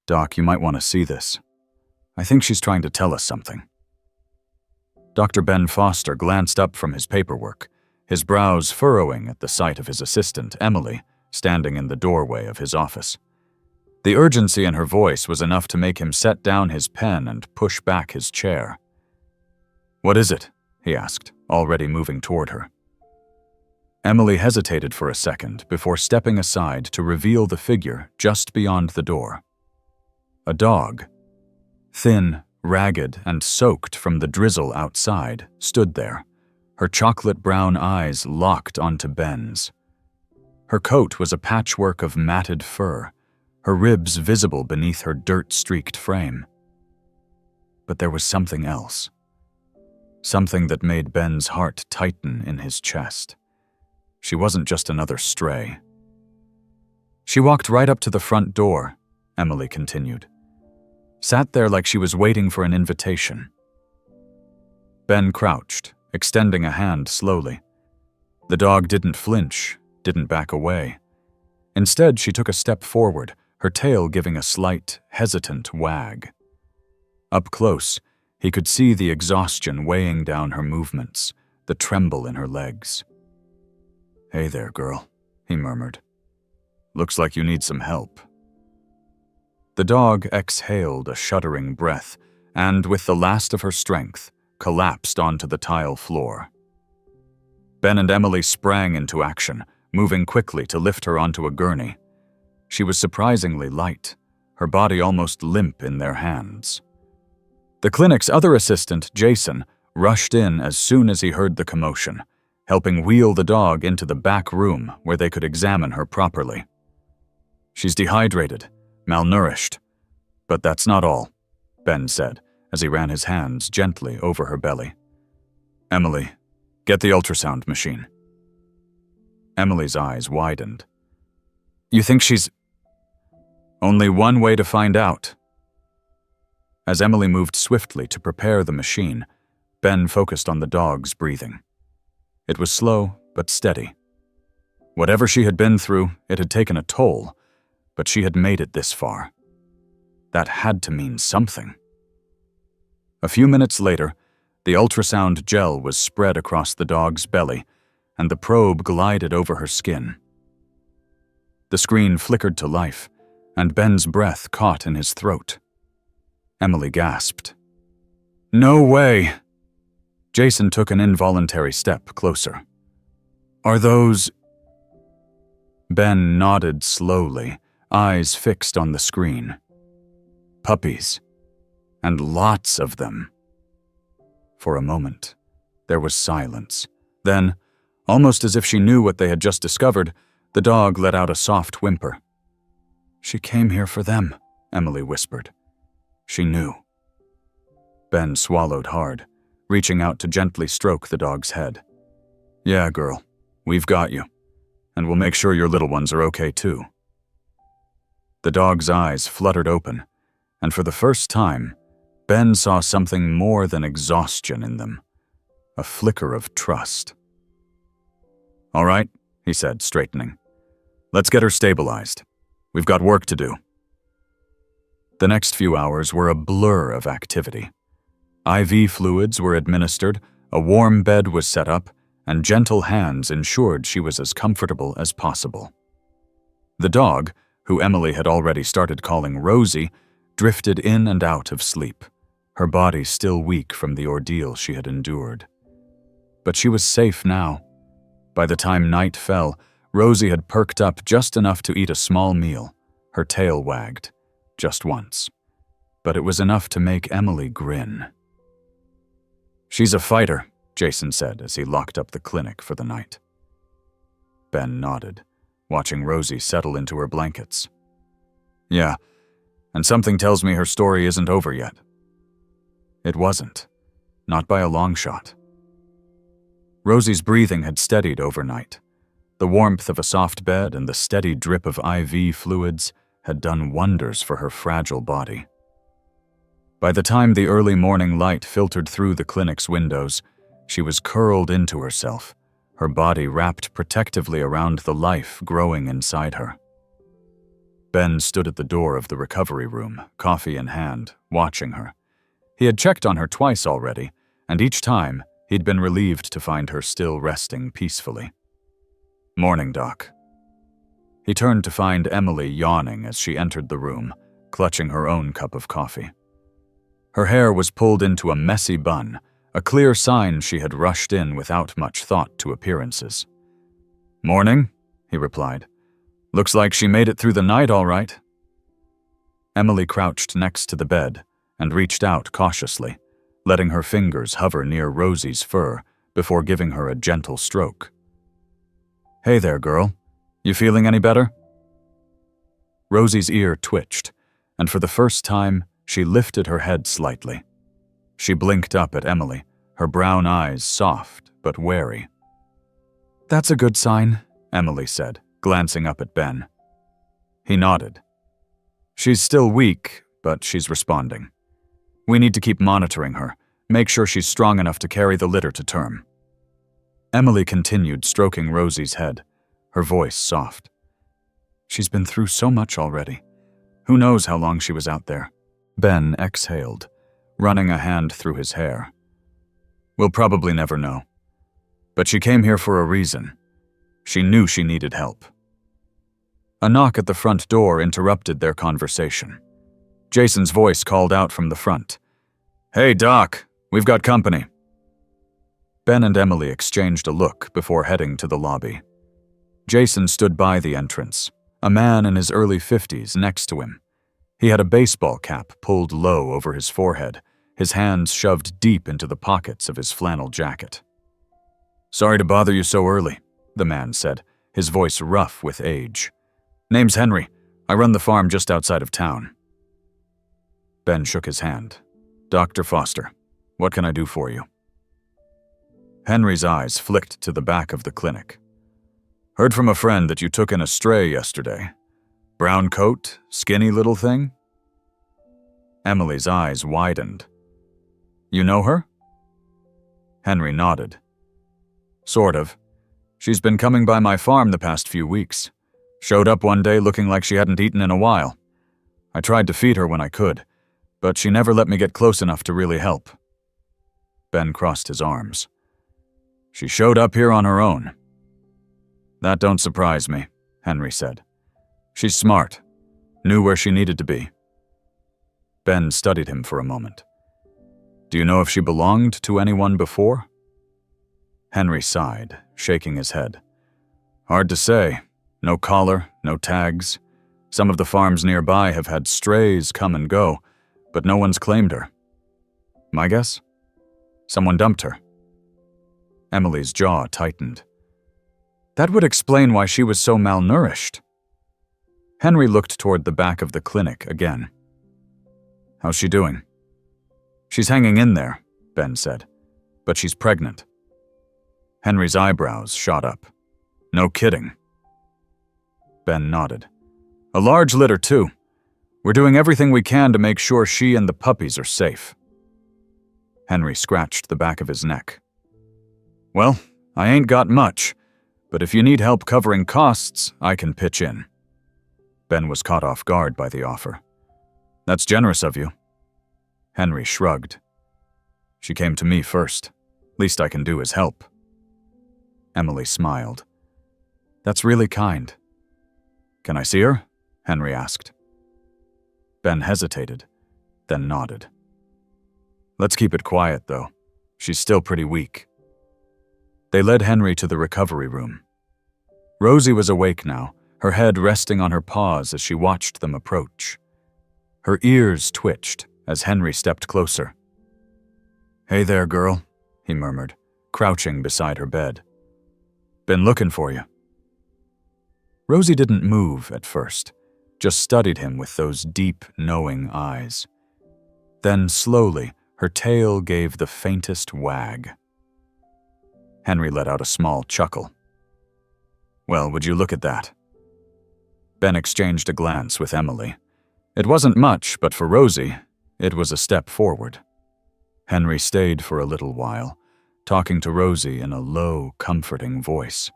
"Doc, you might want to see this. I think she's trying to tell us something." Dr. Ben Foster glanced up from his paperwork, his brows furrowing at the sight of his assistant, Emily, standing in the doorway of his office. The urgency in her voice was enough to make him set down his pen and push back his chair. "What is it?" he asked, already moving toward her. Emily hesitated for a second before stepping aside to reveal the figure just beyond the door. A dog, thin, ragged, and soaked from the drizzle outside, stood there, her chocolate-brown eyes locked onto Ben's. Her coat was a patchwork of matted fur, her ribs visible beneath her dirt-streaked frame. But there was something else. Something that made Ben's heart tighten in his chest. She wasn't just another stray. She walked right up to the front door, Emily continued. Sat there like she was waiting for an invitation. Ben crouched, extending a hand slowly. The dog didn't flinch, didn't back away. Instead, she took a step forward, her tail giving a slight, hesitant wag. Up close, he could see the exhaustion weighing down her movements, the tremble in her legs. "Hey there, girl," he murmured. "Looks like you need some help." The dog exhaled a shuddering breath and, with the last of her strength, collapsed onto the tile floor. Ben and Emily sprang into action, moving quickly to lift her onto a gurney. She was surprisingly light, her body almost limp in their hands. The clinic's other assistant, Jason, rushed in as soon as he heard the commotion, helping wheel the dog into the back room where they could examine her properly. "She's dehydrated, malnourished. But that's not all," Ben said as he ran his hands gently over her belly. "Emily, get the ultrasound machine." Emily's eyes widened. "You think she's—" "Only one way to find out." As Emily moved swiftly to prepare the machine, Ben focused on the dog's breathing. It was slow but steady. Whatever she had been through, it had taken a toll, but she had made it this far. That had to mean something. A few minutes later, the ultrasound gel was spread across the dog's belly, and the probe glided over her skin. The screen flickered to life, and Ben's breath caught in his throat. Emily gasped. "No way!" Jason took an involuntary step closer. "Are those—" Ben nodded slowly, eyes fixed on the screen. "Puppies. And lots of them." For a moment, there was silence. Then, almost as if she knew what they had just discovered, the dog let out a soft whimper. "She came here for them," Emily whispered. She knew. Ben swallowed hard, reaching out to gently stroke the dog's head. "Yeah, girl, we've got you, and we'll make sure your little ones are okay too." The dog's eyes fluttered open, and for the first time, Ben saw something more than exhaustion in them, a flicker of trust. "All right," he said, straightening. "Let's get her stabilized. We've got work to do." The next few hours were a blur of activity. IV fluids were administered, a warm bed was set up, and gentle hands ensured she was as comfortable as possible. The dog, who Emily had already started calling Rosie, drifted in and out of sleep, her body still weak from the ordeal she had endured. But she was safe now. By the time night fell, Rosie had perked up just enough to eat a small meal. Her tail wagged, just once. But it was enough to make Emily grin. "She's a fighter," Jason said as he locked up the clinic for the night. Ben nodded, watching Rosie settle into her blankets. "Yeah, and something tells me her story isn't over yet." It wasn't, not by a long shot. Rosie's breathing had steadied overnight. The warmth of a soft bed and the steady drip of IV fluids had done wonders for her fragile body. By the time the early morning light filtered through the clinic's windows, she was curled into herself, her body wrapped protectively around the life growing inside her. Ben stood at the door of the recovery room, coffee in hand, watching her. He had checked on her twice already, and each time he'd been relieved to find her still resting peacefully. "Morning, Doc." He turned to find Emily yawning as she entered the room, clutching her own cup of coffee. Her hair was pulled into a messy bun, a clear sign she had rushed in without much thought to appearances. "Morning," he replied. "Looks like she made it through the night all right." Emily crouched next to the bed and reached out cautiously, letting her fingers hover near Rosie's fur before giving her a gentle stroke. "Hey there, girl. You feeling any better?" Rosie's ear twitched, and for the first time, she lifted her head slightly. She blinked up at Emily, her brown eyes soft but wary. "That's a good sign," Emily said, glancing up at Ben. He nodded. "She's still weak, but she's responding. We need to keep monitoring her, make sure she's strong enough to carry the litter to term." Emily continued stroking Rosie's head, her voice soft. "She's been through so much already. Who knows how long she was out there?" Ben exhaled, running a hand through his hair. "We'll probably never know. But she came here for a reason. She knew she needed help." A knock at the front door interrupted their conversation. Jason's voice called out from the front. "Hey, Doc, we've got company." Ben and Emily exchanged a look before heading to the lobby. Jason stood by the entrance, a man in his early 50s next to him. He had a baseball cap pulled low over his forehead, his hands shoved deep into the pockets of his flannel jacket. "Sorry to bother you so early," the man said, his voice rough with age. "Name's Henry. I run the farm just outside of town." Ben shook his hand. "Dr. Foster, what can I do for you?" Henry's eyes flicked to the back of the clinic. "Heard from a friend that you took in a stray yesterday. Brown coat, skinny little thing?" Emily's eyes widened. "You know her?" Henry nodded. "Sort of. She's been coming by my farm the past few weeks. Showed up one day looking like she hadn't eaten in a while. I tried to feed her when I could, but she never let me get close enough to really help." Ben crossed his arms. "She showed up here on her own." "That don't surprise me," Henry said. "She's smart. Knew where she needed to be." Ben studied him for a moment. "Do you know if she belonged to anyone before?" Henry sighed, shaking his head. "Hard to say. No collar, no tags. Some of the farms nearby have had strays come and go, but no one's claimed her. My guess? Someone dumped her." Emily's jaw tightened. "That would explain why she was so malnourished." Henry looked toward the back of the clinic again. "How's she doing?" "She's hanging in there," Ben said, "but she's pregnant." Henry's eyebrows shot up. "No kidding." Ben nodded. "A large litter, too. We're doing everything we can to make sure she and the puppies are safe." Henry scratched the back of his neck. "Well, I ain't got much, but if you need help covering costs, I can pitch in." Ben was caught off guard by the offer. "That's generous of you." Henry shrugged. "She came to me first. Least I can do is help." Emily smiled. "That's really kind." "Can I see her?" Henry asked. Ben hesitated, then nodded. "Let's keep it quiet, though. She's still pretty weak." They led Henry to the recovery room. Rosie was awake now, her head resting on her paws as she watched them approach. Her ears twitched as Henry stepped closer. "Hey there, girl," he murmured, crouching beside her bed. "Been looking for you." Rosie didn't move at first, just studied him with those deep, knowing eyes. Then, slowly, her tail gave the faintest wag. Henry let out a small chuckle. "Well, would you look at that?" Ben exchanged a glance with Emily. It wasn't much, but for Rosie, it was a step forward. Henry stayed for a little while, talking to Rosie in a low, comforting voice.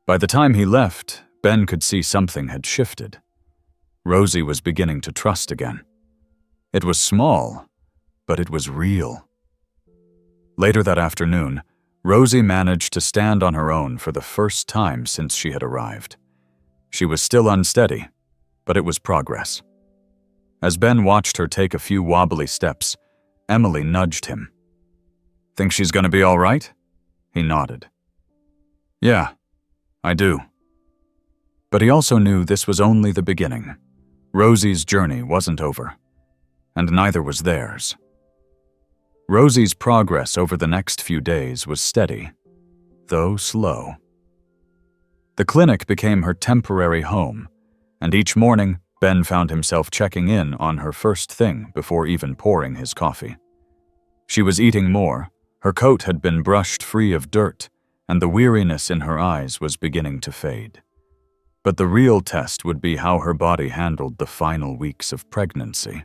By the time he left, Ben could see something had shifted. Rosie was beginning to trust again. It was small, but it was real. Later that afternoon, Rosie managed to stand on her own for the first time since she had arrived. She was still unsteady, but it was progress. As Ben watched her take a few wobbly steps, Emily nudged him. "Think she's going to be all right?" He nodded. "Yeah, I do." But he also knew this was only the beginning. Rosie's journey wasn't over, and neither was theirs. Rosie's progress over the next few days was steady, though slow. The clinic became her temporary home, and each morning Ben found himself checking in on her first thing before even pouring his coffee. She was eating more, her coat had been brushed free of dirt, and the weariness in her eyes was beginning to fade. But the real test would be how her body handled the final weeks of pregnancy.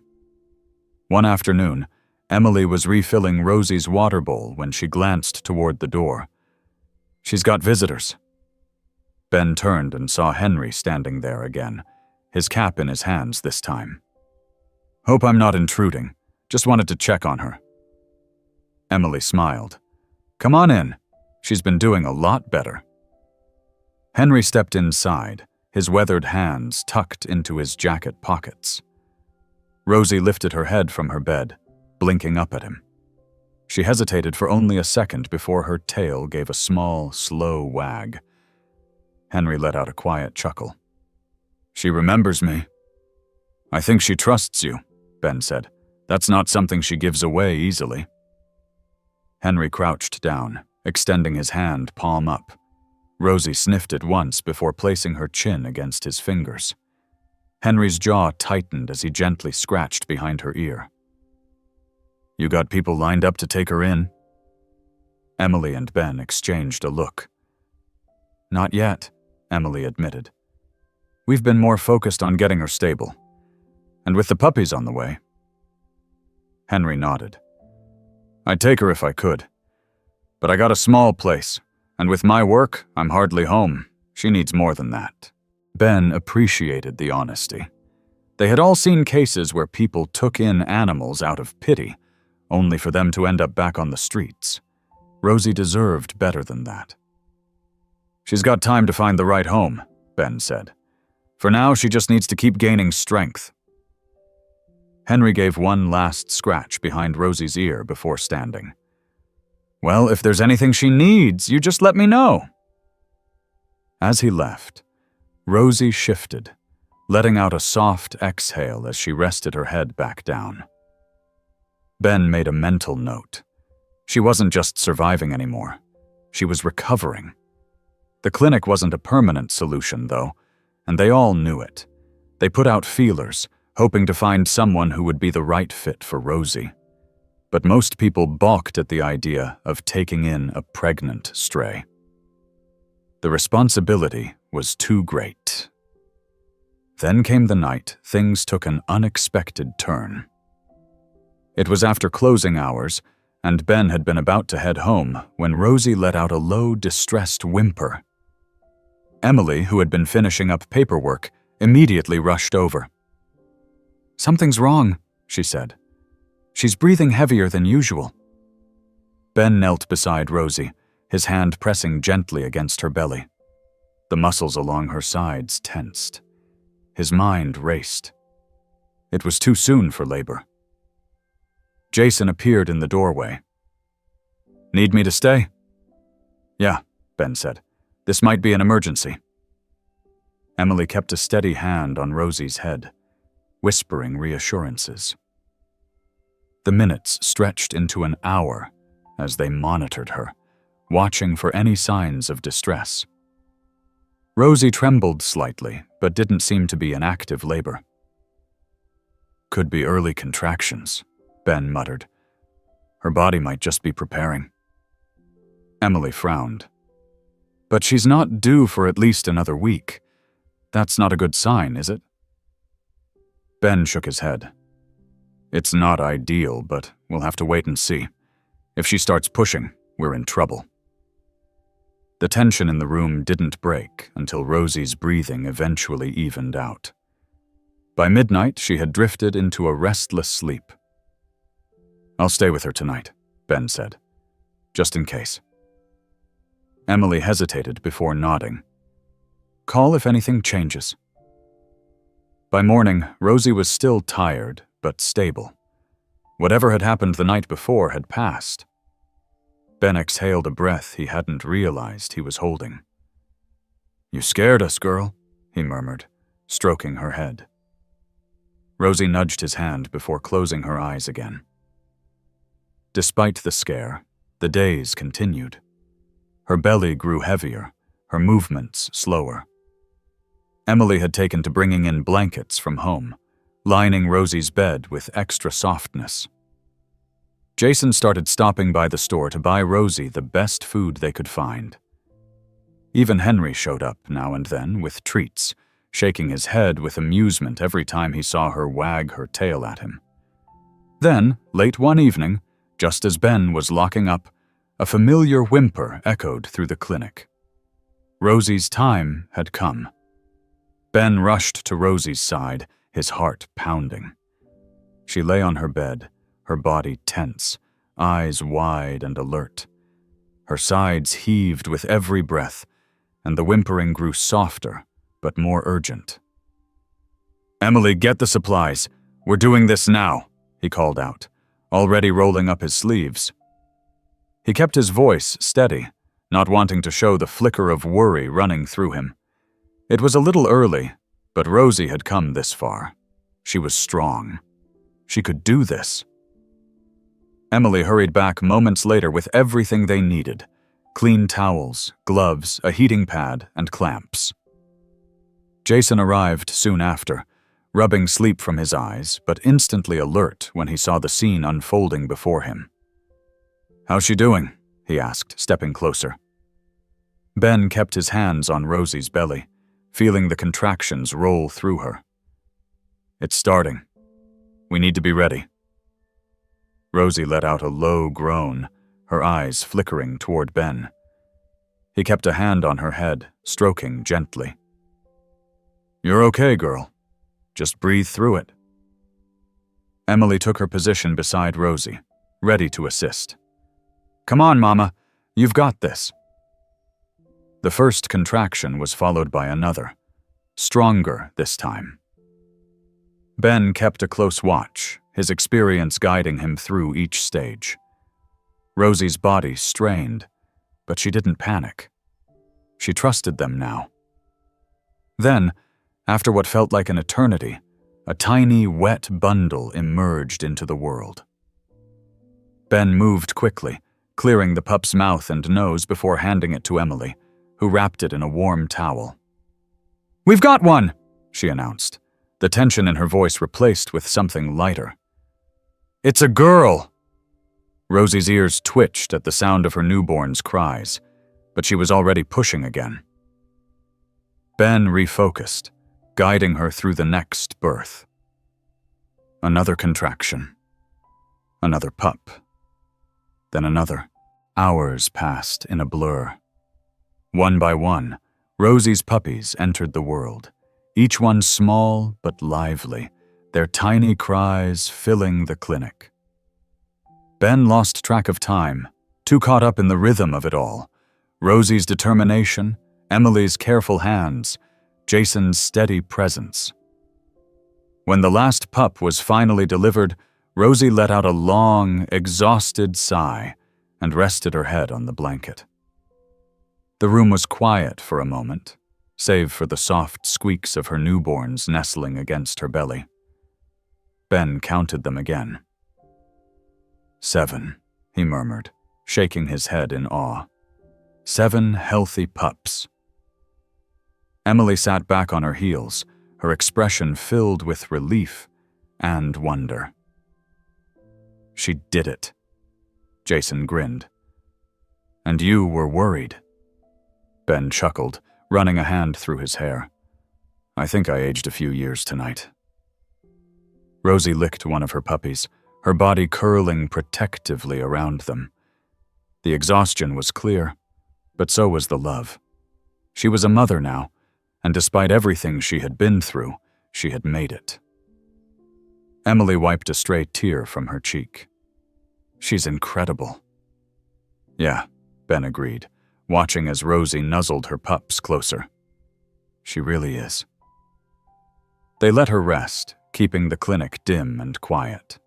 One afternoon, Emily was refilling Rosie's water bowl when she glanced toward the door. "She's got visitors." Ben turned and saw Henry standing there again, his cap in his hands this time. "Hope I'm not intruding. Just wanted to check on her." Emily smiled. "Come on in. She's been doing a lot better." Henry stepped inside, his weathered hands tucked into his jacket pockets. Rosie lifted her head from her bed, blinking up at him. She hesitated for only a second before her tail gave a small, slow wag. Henry let out a quiet chuckle. "She remembers me." "I think she trusts you," Ben said. "That's not something she gives away easily." Henry crouched down, extending his hand palm up. Rosie sniffed it once before placing her chin against his fingers. Henry's jaw tightened as he gently scratched behind her ear. "You got people lined up to take her in?" Emily and Ben exchanged a look. "Not yet," Emily admitted. "We've been more focused on getting her stable. And with the puppies on the way." Henry nodded. "I'd take her if I could. But I got a small place, and with my work, I'm hardly home. She needs more than that." Ben appreciated the honesty. They had all seen cases where people took in animals out of pity, only for them to end up back on the streets. Rosie deserved better than that. "She's got time to find the right home," Ben said. "For now, she just needs to keep gaining strength." Henry gave one last scratch behind Rosie's ear before standing. "Well, if there's anything she needs, you just let me know." As he left, Rosie shifted, letting out a soft exhale as she rested her head back down. Ben made a mental note. She wasn't just surviving anymore. She was recovering. The clinic wasn't a permanent solution, though, and they all knew it. They put out feelers, hoping to find someone who would be the right fit for Rosie. But most people balked at the idea of taking in a pregnant stray. The responsibility was too great. Then came the night things took an unexpected turn. It was after closing hours, and Ben had been about to head home when Rosie let out a low, distressed whimper. Emily, who had been finishing up paperwork, immediately rushed over. "Something's wrong," she said. "She's breathing heavier than usual." Ben knelt beside Rosie, his hand pressing gently against her belly. The muscles along her sides tensed. His mind raced. It was too soon for labor. Jason appeared in the doorway. "Need me to stay?" "Yeah," Ben said. "This might be an emergency." Emily kept a steady hand on Rosie's head, whispering reassurances. The minutes stretched into an hour as they monitored her, watching for any signs of distress. Rosie trembled slightly, but didn't seem to be in active labor. "Could be early contractions," Ben muttered. "Her body might just be preparing." Emily frowned. "But she's not due for at least another week. That's not a good sign, is it?" Ben shook his head. "It's not ideal, but we'll have to wait and see. If she starts pushing, we're in trouble." The tension in the room didn't break until Rosie's breathing eventually evened out. By midnight, she had drifted into a restless sleep. "I'll stay with her tonight," Ben said, "just in case." Emily hesitated before nodding. "Call if anything changes." By morning, Rosie was still tired, but stable. Whatever had happened the night before had passed. Ben exhaled a breath he hadn't realized he was holding. "You scared us, girl," he murmured, stroking her head. Rosie nudged his hand before closing her eyes again. Despite the scare, the days continued. Her belly grew heavier, her movements slower. Emily had taken to bringing in blankets from home, lining Rosie's bed with extra softness. Jason started stopping by the store to buy Rosie the best food they could find. Even Henry showed up now and then with treats, shaking his head with amusement every time he saw her wag her tail at him. Then, late one evening, just as Ben was locking up, a familiar whimper echoed through the clinic. Rosie's time had come. Ben rushed to Rosie's side, his heart pounding. She lay on her bed, her body tense, eyes wide and alert. Her sides heaved with every breath, and the whimpering grew softer, but more urgent. "Emily, get the supplies. We're doing this now," he called out, already rolling up his sleeves. He kept his voice steady, not wanting to show the flicker of worry running through him. It was a little early, but Rosie had come this far. She was strong. She could do this. Emily hurried back moments later with everything they needed: clean towels, gloves, a heating pad, and clamps. Jason arrived soon after, rubbing sleep from his eyes, but instantly alert when he saw the scene unfolding before him. "How's she doing?" he asked, stepping closer. Ben kept his hands on Rosie's belly, feeling the contractions roll through her. "It's starting. We need to be ready." Rosie let out a low groan, her eyes flickering toward Ben. He kept a hand on her head, stroking gently. "You're okay, girl. Just breathe through it." Emily took her position beside Rosie, ready to assist. "Come on, Mama. You've got this." The first contraction was followed by another, stronger this time. Ben kept a close watch, his experience guiding him through each stage. Rosie's body strained, but she didn't panic. She trusted them now. Then, after what felt like an eternity, a tiny, wet bundle emerged into the world. Ben moved quickly, clearing the pup's mouth and nose before handing it to Emily, who wrapped it in a warm towel. "We've got one!" she announced, the tension in her voice replaced with something lighter. "It's a girl!" Rosie's ears twitched at the sound of her newborn's cries, but she was already pushing again. Ben refocused, guiding her through the next birth. Another contraction. Another pup. Then another. Hours passed in a blur. One by one, Rosie's puppies entered the world, each one small but lively, their tiny cries filling the clinic. Ben lost track of time, too caught up in the rhythm of it all. Rosie's determination, Emily's careful hands, Jason's steady presence. When the last pup was finally delivered, Rosie let out a long, exhausted sigh and rested her head on the blanket. The room was quiet for a moment, save for the soft squeaks of her newborns nestling against her belly. Ben counted them again. 7, he murmured, shaking his head in awe. 7 healthy pups. Emily sat back on her heels, her expression filled with relief and wonder. "She did it." Jason grinned. "And you were worried." Ben chuckled, running a hand through his hair. "I think I aged a few years tonight." Rosie licked one of her puppies, her body curling protectively around them. The exhaustion was clear, but so was the love. She was a mother now, and despite everything she had been through, she had made it. Emily wiped a stray tear from her cheek. She's incredible. Yeah, Ben agreed, watching as Rosie nuzzled her pups closer. She really is. They let her rest, keeping the clinic dim and quiet.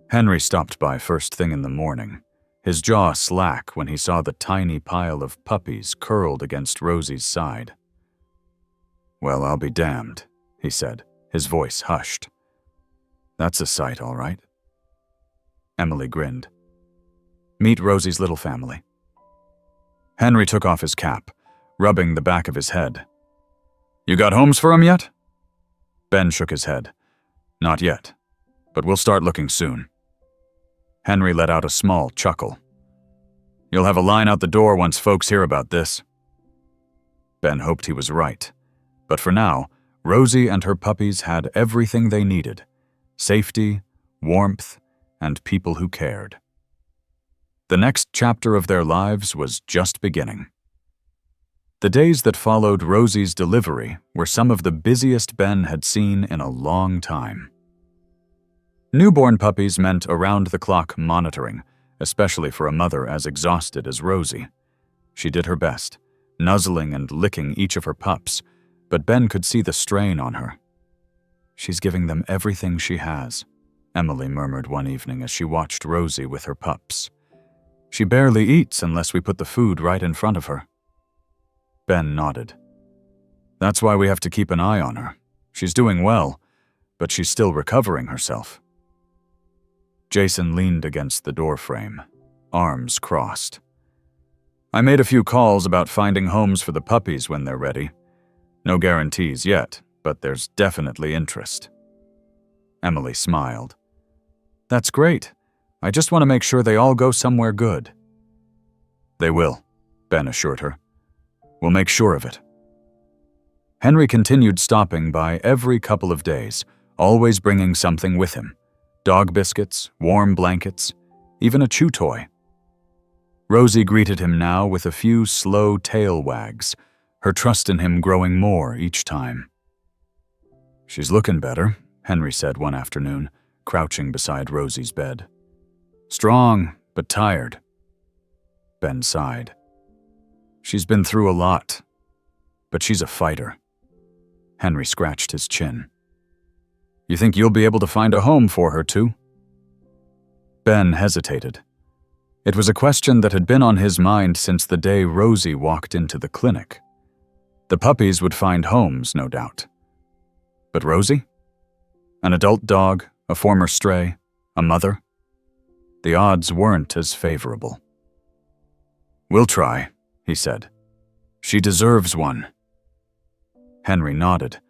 Henry stopped by first thing in the morning, his jaw slack when he saw the tiny pile of puppies curled against Rosie's side. "Well, I'll be damned," he said, his voice hushed. "That's a sight, all right." Emily grinned. "Meet Rosie's little family." Henry took off his cap, rubbing the back of his head. "You got homes for 'em yet?" Ben shook his head. "Not yet, but we'll start looking soon." Henry let out a small chuckle. "You'll have a line out the door once folks hear about this." Ben hoped he was right, but for now, Rosie and her puppies had everything they needed: safety, warmth, and people who cared. The next chapter of their lives was just beginning. The days that followed Rosie's delivery were some of the busiest Ben had seen in a long time. Newborn puppies meant around-the-clock monitoring, especially for a mother as exhausted as Rosie. She did her best, nuzzling and licking each of her pups, but Ben could see the strain on her. "She's giving them everything she has," Emily murmured one evening as she watched Rosie with her pups. "She barely eats unless we put the food right in front of her." Ben nodded. "That's why we have to keep an eye on her. She's doing well, but she's still recovering herself." Jason leaned against the doorframe, arms crossed. "I made a few calls about finding homes for the puppies when they're ready. No guarantees yet, but there's definitely interest." Emily smiled. "That's great. I just want to make sure they all go somewhere good." "They will," Ben assured her. "We'll make sure of it." Henry continued stopping by every couple of days, always bringing something with him: dog biscuits, warm blankets, even a chew toy. Rosie greeted him now with a few slow tail wags, her trust in him growing more each time. "She's looking better," Henry said one afternoon, crouching beside Rosie's bed. "Strong, but tired." Ben sighed. "She's been through a lot, but she's a fighter." Henry scratched his chin. "You think you'll be able to find a home for her, too?" Ben hesitated. It was a question that had been on his mind since the day Rosie walked into the clinic. The puppies would find homes, no doubt. But Rosie? An adult dog, a former stray, a mother? The odds weren't as favorable. "We'll try," he said. "She deserves one." Henry nodded,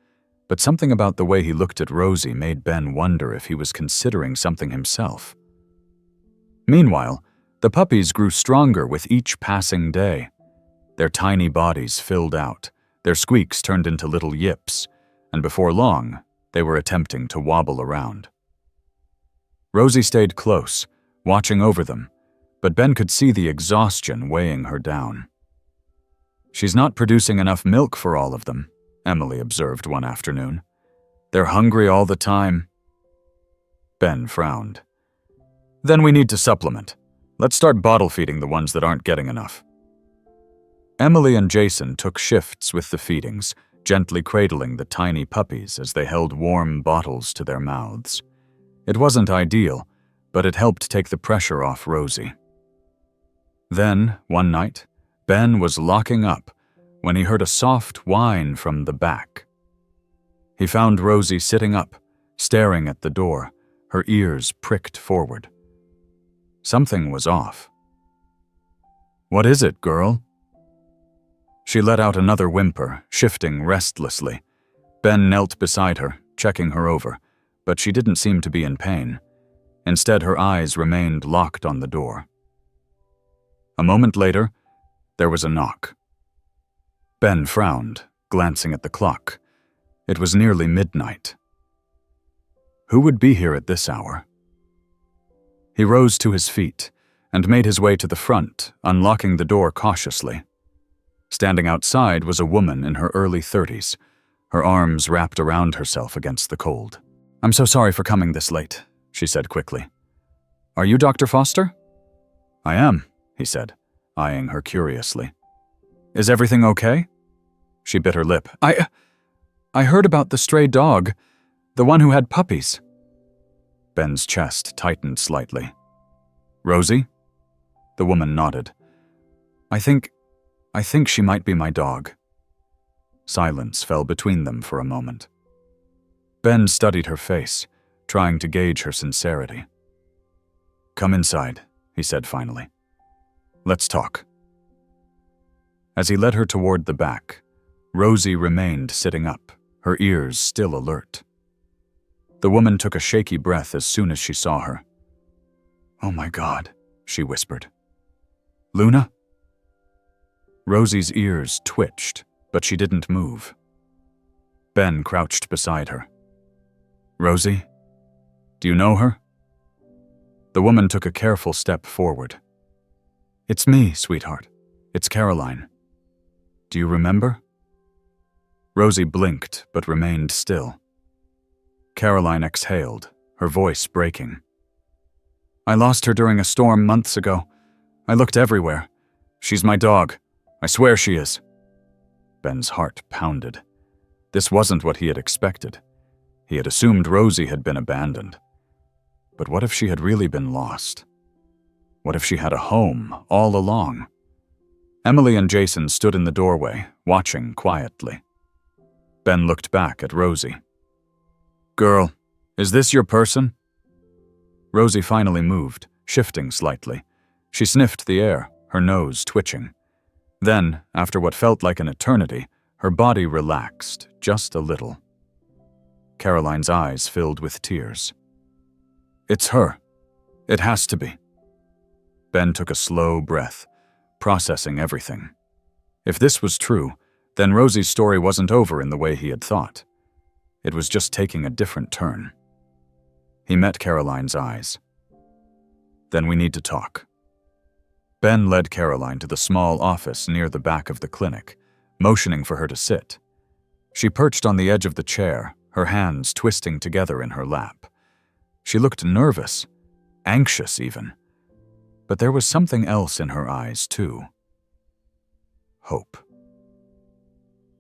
but something about the way he looked at Rosie made Ben wonder if he was considering something himself. Meanwhile, the puppies grew stronger with each passing day. Their tiny bodies filled out, their squeaks turned into little yips, and before long, they were attempting to wobble around. Rosie stayed close, watching over them, but Ben could see the exhaustion weighing her down. "She's not producing enough milk for all of them," Emily observed one afternoon. "They're hungry all the time." Ben frowned. "Then we need to supplement. Let's start bottle feeding the ones that aren't getting enough." Emily and Jason took shifts with the feedings, gently cradling the tiny puppies as they held warm bottles to their mouths. It wasn't ideal, but it helped take the pressure off Rosie. Then, one night, Ben was locking up when he heard a soft whine from the back. He found Rosie sitting up, staring at the door, her ears pricked forward. Something was off. "What is it, girl?" She let out another whimper, shifting restlessly. Ben knelt beside her, checking her over, but she didn't seem to be in pain. Instead, her eyes remained locked on the door. A moment later, there was a knock. Ben frowned, glancing at the clock. It was nearly midnight. Who would be here at this hour? He rose to his feet and made his way to the front, unlocking the door cautiously. Standing outside was a woman in her early 30s, her arms wrapped around herself against the cold. I'm so sorry for coming this late, she said quickly. Are you Dr. Foster? I am, he said, eyeing her curiously. Is everything okay? She bit her lip. I heard about the stray dog, the one who had puppies. Ben's chest tightened slightly. Rosie? The woman nodded. I think she might be my dog. Silence fell between them for a moment. Ben studied her face, trying to gauge her sincerity. Come inside, he said finally. Let's talk. As he led her toward the back, Rosie remained sitting up, her ears still alert. The woman took a shaky breath as soon as she saw her. Oh my God, she whispered. Luna? Rosie's ears twitched, but she didn't move. Ben crouched beside her. Rosie? Do you know her? The woman took a careful step forward. It's me, sweetheart. It's Caroline. Do you remember? Rosie blinked, but remained still. Caroline exhaled, her voice breaking. I lost her during a storm months ago. I looked everywhere. She's my dog. I swear she is. Ben's heart pounded. This wasn't what he had expected. He had assumed Rosie had been abandoned. But what if she had really been lost? What if she had a home all along? Emily and Jason stood in the doorway, watching quietly. Ben looked back at Rosie. Girl, is this your person? Rosie finally moved, shifting slightly. She sniffed the air, her nose twitching. Then, after what felt like an eternity, her body relaxed, just a little. Caroline's eyes filled with tears. It's her. It has to be. Ben took a slow breath, processing everything. If this was true, then Rosie's story wasn't over in the way he had thought. It was just taking a different turn. He met Caroline's eyes. Then we need to talk. Ben led Caroline to the small office near the back of the clinic, motioning for her to sit. She perched on the edge of the chair, her hands twisting together in her lap. She looked nervous, anxious even. But there was something else in her eyes, too. Hope.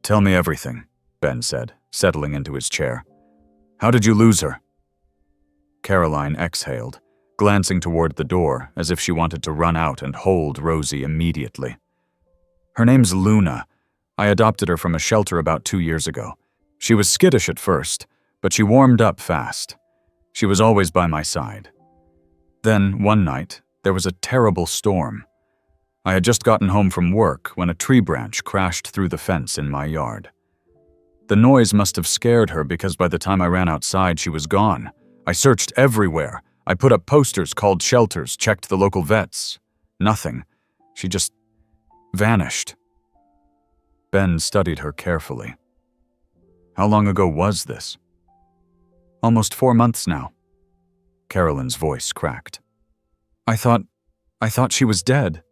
Tell me everything, Ben said, settling into his chair. How did you lose her? Caroline exhaled, glancing toward the door as if she wanted to run out and hold Rosie immediately. Her name's Luna. I adopted her from a shelter about 2 years ago. She was skittish at first, but she warmed up fast. She was always by my side. Then, one night, there was a terrible storm. I had just gotten home from work when a tree branch crashed through the fence in my yard. The noise must have scared her because by the time I ran outside, she was gone. I searched everywhere. I put up posters, called shelters, checked the local vets. Nothing. She just vanished. Ben studied her carefully. How long ago was this? Almost 4 months now. Carolyn's voice cracked. I thought she was dead.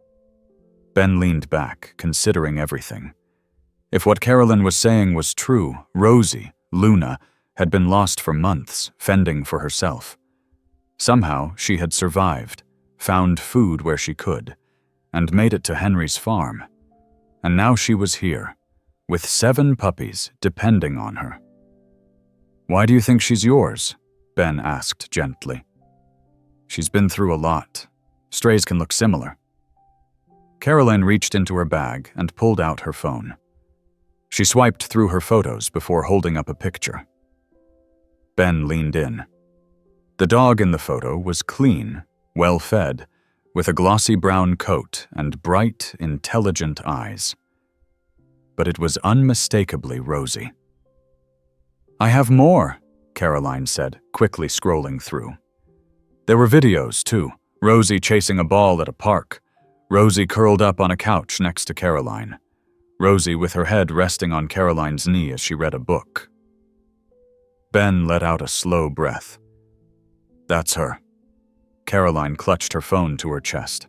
Ben leaned back, considering everything. If what Carolyn was saying was true, Rosie, Luna, had been lost for months, fending for herself. Somehow, she had survived, found food where she could, and made it to Henry's farm. And now she was here, with 7 puppies depending on her. Why do you think she's yours? Ben asked gently. She's been through a lot. Strays can look similar. Caroline reached into her bag and pulled out her phone. She swiped through her photos before holding up a picture. Ben leaned in. The dog in the photo was clean, well-fed, with a glossy brown coat and bright, intelligent eyes. But it was unmistakably Rosie. I have more, Caroline said, quickly scrolling through. There were videos, too. Rosie chasing a ball at a park. Rosie curled up on a couch next to Caroline. Rosie with her head resting on Caroline's knee as she read a book. Ben let out a slow breath. That's her. Caroline clutched her phone to her chest.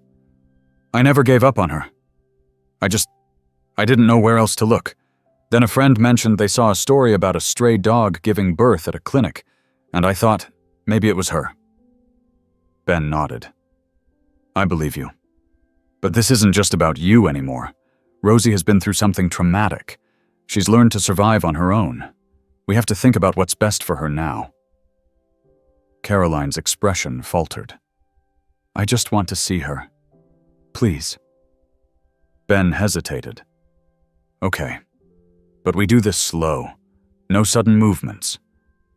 I never gave up on her. I didn't know where else to look. Then a friend mentioned they saw a story about a stray dog giving birth at a clinic, and I thought maybe it was her." Ben nodded. "I believe you. But this isn't just about you anymore. Rosie has been through something traumatic. She's learned to survive on her own. We have to think about what's best for her now." Caroline's expression faltered. "I just want to see her. Please." Ben hesitated. "Okay, but we do this slow. No sudden movements.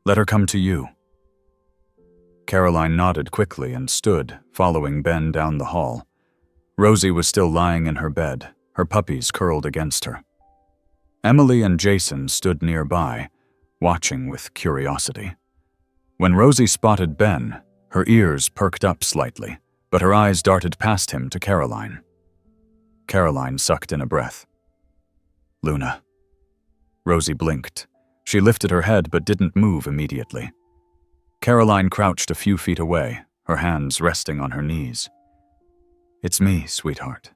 Let her come to you." Caroline nodded quickly and stood, following Ben down the hall. Rosie was still lying in her bed, her puppies curled against her. Emily and Jason stood nearby, watching with curiosity. When Rosie spotted Ben, her ears perked up slightly, but her eyes darted past him to Caroline. Caroline sucked in a breath. "Luna." Rosie blinked. She lifted her head but didn't move immediately. Caroline crouched a few feet away, her hands resting on her knees. "It's me, sweetheart.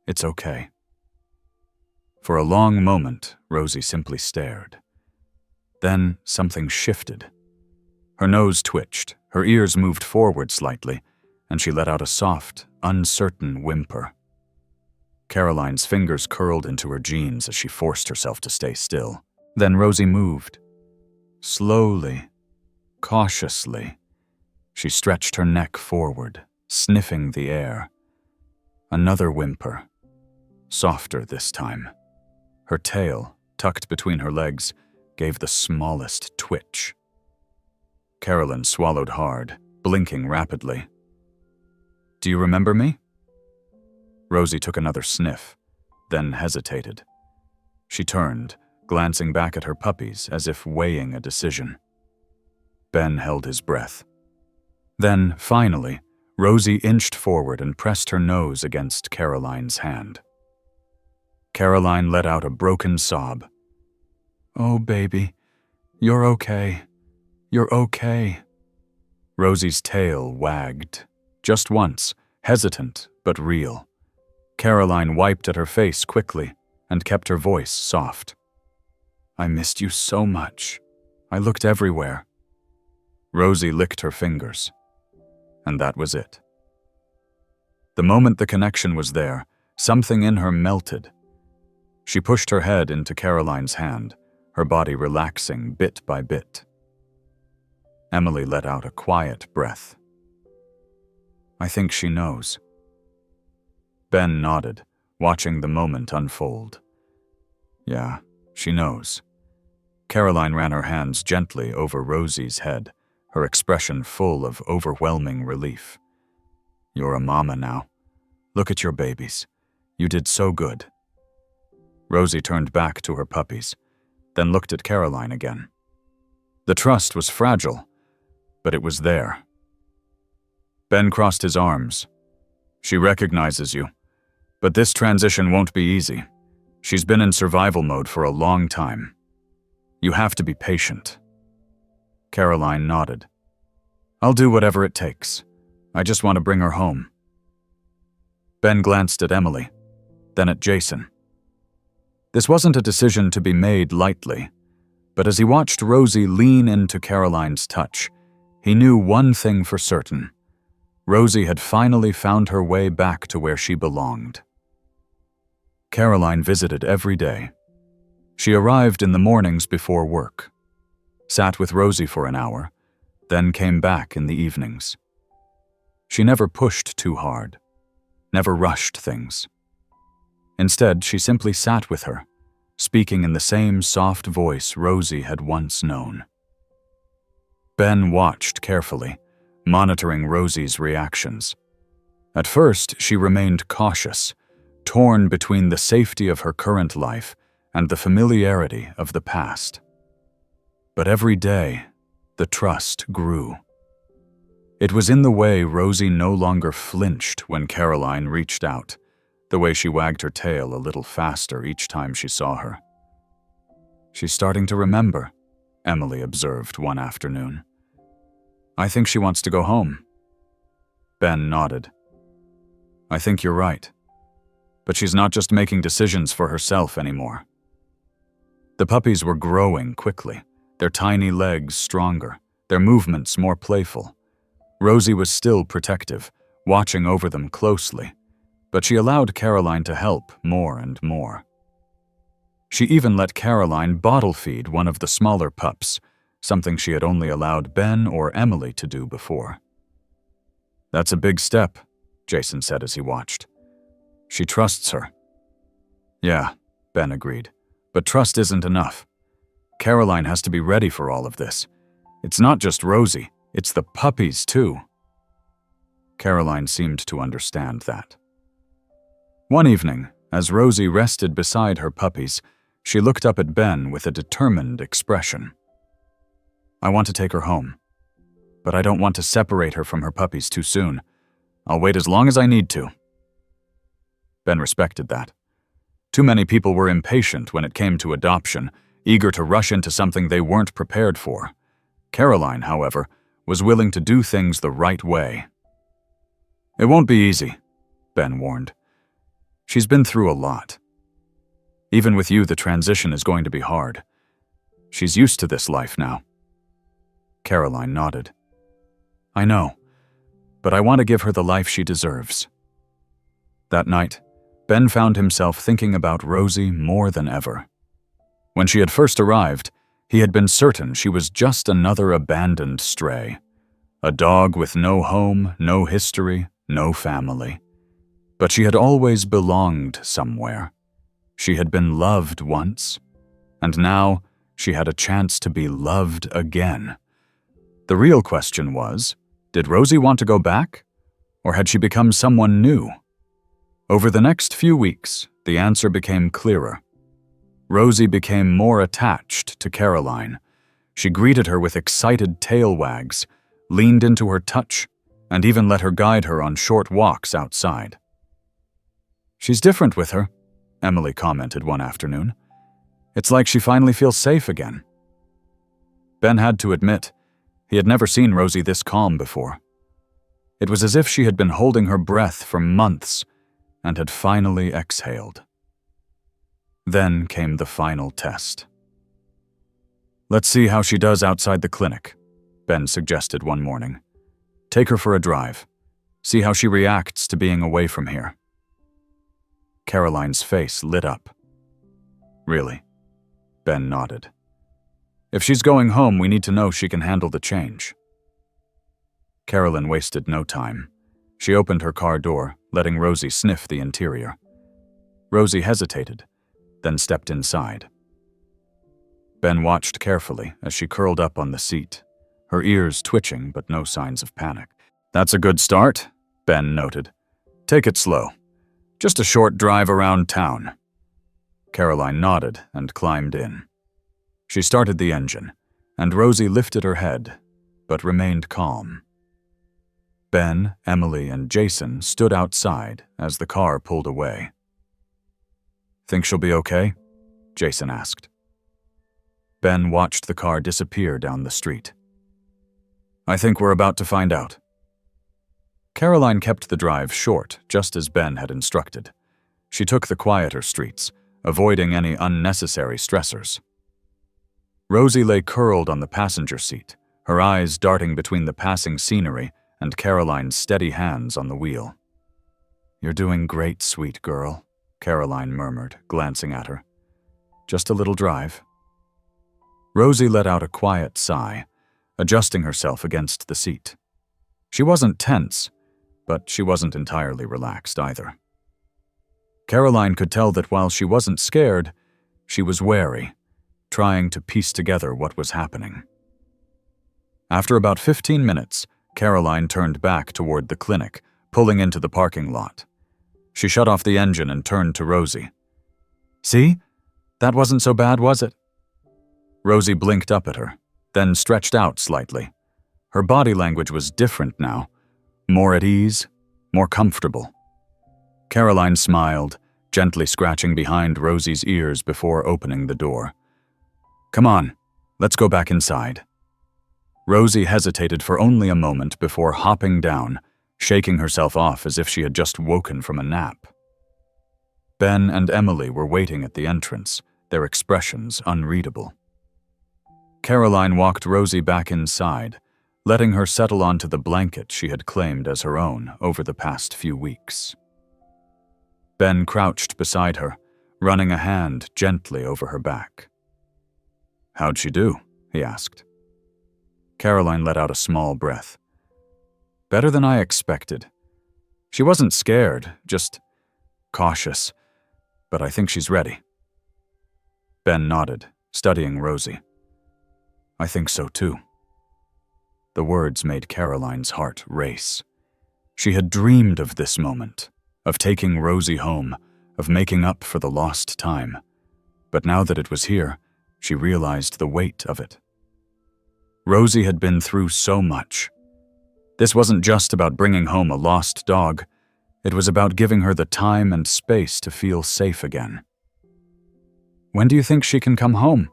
It's okay." For a long moment, Rosie simply stared. Then something shifted. Her nose twitched, her ears moved forward slightly, and she let out a soft, uncertain whimper. Caroline's fingers curled into her jeans as she forced herself to stay still. Then Rosie moved. Slowly, cautiously, she stretched her neck forward, sniffing the air. Another whimper, softer this time. Her tail, tucked between her legs, gave the smallest twitch. Carolyn swallowed hard, blinking rapidly. "Do you remember me?" Rosie took another sniff, then hesitated. She turned, glancing back at her puppies as if weighing a decision. Ben held his breath. Then, finally, Rosie inched forward and pressed her nose against Caroline's hand. Caroline let out a broken sob. "Oh, baby, you're okay. You're okay." Rosie's tail wagged, just once, hesitant but real. Caroline wiped at her face quickly and kept her voice soft. "I missed you so much. I looked everywhere." Rosie licked her fingers, and that was it. The moment the connection was there, something in her melted. She pushed her head into Caroline's hand, her body relaxing bit by bit. Emily let out a quiet breath. "I think she knows." Ben nodded, watching the moment unfold. "Yeah, she knows." Caroline ran her hands gently over Rosie's head, her expression full of overwhelming relief. "You're a mama now. Look at your babies. You did so good." Rosie turned back to her puppies, then looked at Caroline again. The trust was fragile, but it was there. Ben crossed his arms. "She recognizes you, but this transition won't be easy. She's been in survival mode for a long time. You have to be patient." Caroline nodded. "I'll do whatever it takes. I just want to bring her home." Ben glanced at Emily, then at Jason. This wasn't a decision to be made lightly, but as he watched Rosie lean into Caroline's touch, he knew one thing for certain. Rosie had finally found her way back to where she belonged. Caroline visited every day. She arrived in the mornings before work, sat with Rosie for an hour, then came back in the evenings. She never pushed too hard, never rushed things. Instead, she simply sat with her, speaking in the same soft voice Rosie had once known. Ben watched carefully, monitoring Rosie's reactions. At first, she remained cautious, torn between the safety of her current life and the familiarity of the past. But every day, the trust grew. It was in the way Rosie no longer flinched when Caroline reached out, the way she wagged her tail a little faster each time she saw her. "She's starting to remember," Emily observed one afternoon. "I think she wants to go home." Ben nodded. "I think you're right. But she's not just making decisions for herself anymore." The puppies were growing quickly, their tiny legs stronger, their movements more playful. Rosie was still protective, watching over them closely, but she allowed Caroline to help more and more. She even let Caroline bottle feed one of the smaller pups, something she had only allowed Ben or Emily to do before. "That's a big step," Jason said as he watched. "She trusts her." "Yeah," Ben agreed, "but trust isn't enough. Caroline has to be ready for all of this. It's not just Rosie, it's the puppies too." Caroline seemed to understand that. One evening, as Rosie rested beside her puppies, she looked up at Ben with a determined expression. "I want to take her home, but I don't want to separate her from her puppies too soon. I'll wait as long as I need to." Ben respected that. Too many people were impatient when it came to adoption, eager to rush into something they weren't prepared for. Caroline, however, was willing to do things the right way. "It won't be easy," Ben warned. "She's been through a lot. Even with you, the transition is going to be hard. She's used to this life now." Caroline nodded. "I know, but I want to give her the life she deserves." That night, Ben found himself thinking about Rosie more than ever. When she had first arrived, he had been certain she was just another abandoned stray. A dog with no home, no history, no family. But she had always belonged somewhere. She had been loved once, and now she had a chance to be loved again. The real question was, did Rosie want to go back, or had she become someone new? Over the next few weeks, the answer became clearer. Rosie became more attached to Caroline. She greeted her with excited tail wags, leaned into her touch, and even let her guide her on short walks outside. "She's different with her," Emily commented one afternoon. "It's like she finally feels safe again." Ben had to admit, he had never seen Rosie this calm before. It was as if she had been holding her breath for months and had finally exhaled. Then came the final test. "Let's see how she does outside the clinic," Ben suggested one morning. "Take her for a drive. See how she reacts to being away from here." Caroline's face lit up. "Really?" Ben nodded. "If she's going home, we need to know she can handle the change." Carolyn wasted no time. She opened her car door, letting Rosie sniff the interior. Rosie hesitated, then stepped inside. Ben watched carefully as she curled up on the seat, her ears twitching but no signs of panic. "That's a good start," Ben noted. "Take it slow. Just a short drive around town." Caroline nodded and climbed in. She started the engine, and Rosie lifted her head, but remained calm. Ben, Emily, and Jason stood outside as the car pulled away. "Think she'll be okay?" Jason asked. Ben watched the car disappear down the street. "I think we're about to find out." Caroline kept the drive short, just as Ben had instructed. She took the quieter streets, avoiding any unnecessary stressors. Rosie lay curled on the passenger seat, her eyes darting between the passing scenery and Caroline's steady hands on the wheel. "You're doing great, sweet girl," Caroline murmured, glancing at her. "Just a little drive." Rosie let out a quiet sigh, adjusting herself against the seat. She wasn't tense, but she wasn't entirely relaxed either. Caroline could tell that while she wasn't scared, she was wary, trying to piece together what was happening. After about 15 minutes, Caroline turned back toward the clinic, pulling into the parking lot. She shut off the engine and turned to Rosie. "See? That wasn't so bad, was it?" Rosie blinked up at her, then stretched out slightly. Her body language was different now, more at ease, more comfortable. Caroline smiled, gently scratching behind Rosie's ears before opening the door. "Come on, let's go back inside." Rosie hesitated for only a moment before hopping down, shaking herself off as if she had just woken from a nap. Ben and Emily were waiting at the entrance, their expressions unreadable. Caroline walked Rosie back inside, letting her settle onto the blanket she had claimed as her own over the past few weeks. Ben crouched beside her, running a hand gently over her back. "How'd she do?" he asked. Caroline let out a small breath. "Better than I expected. She wasn't scared, just cautious, but I think she's ready." Ben nodded, studying Rosie. "I think so too." The words made Caroline's heart race. She had dreamed of this moment, of taking Rosie home, of making up for the lost time. But now that it was here, she realized the weight of it. Rosie had been through so much. This wasn't just about bringing home a lost dog. It was about giving her the time and space to feel safe again. "When do you think she can come home?"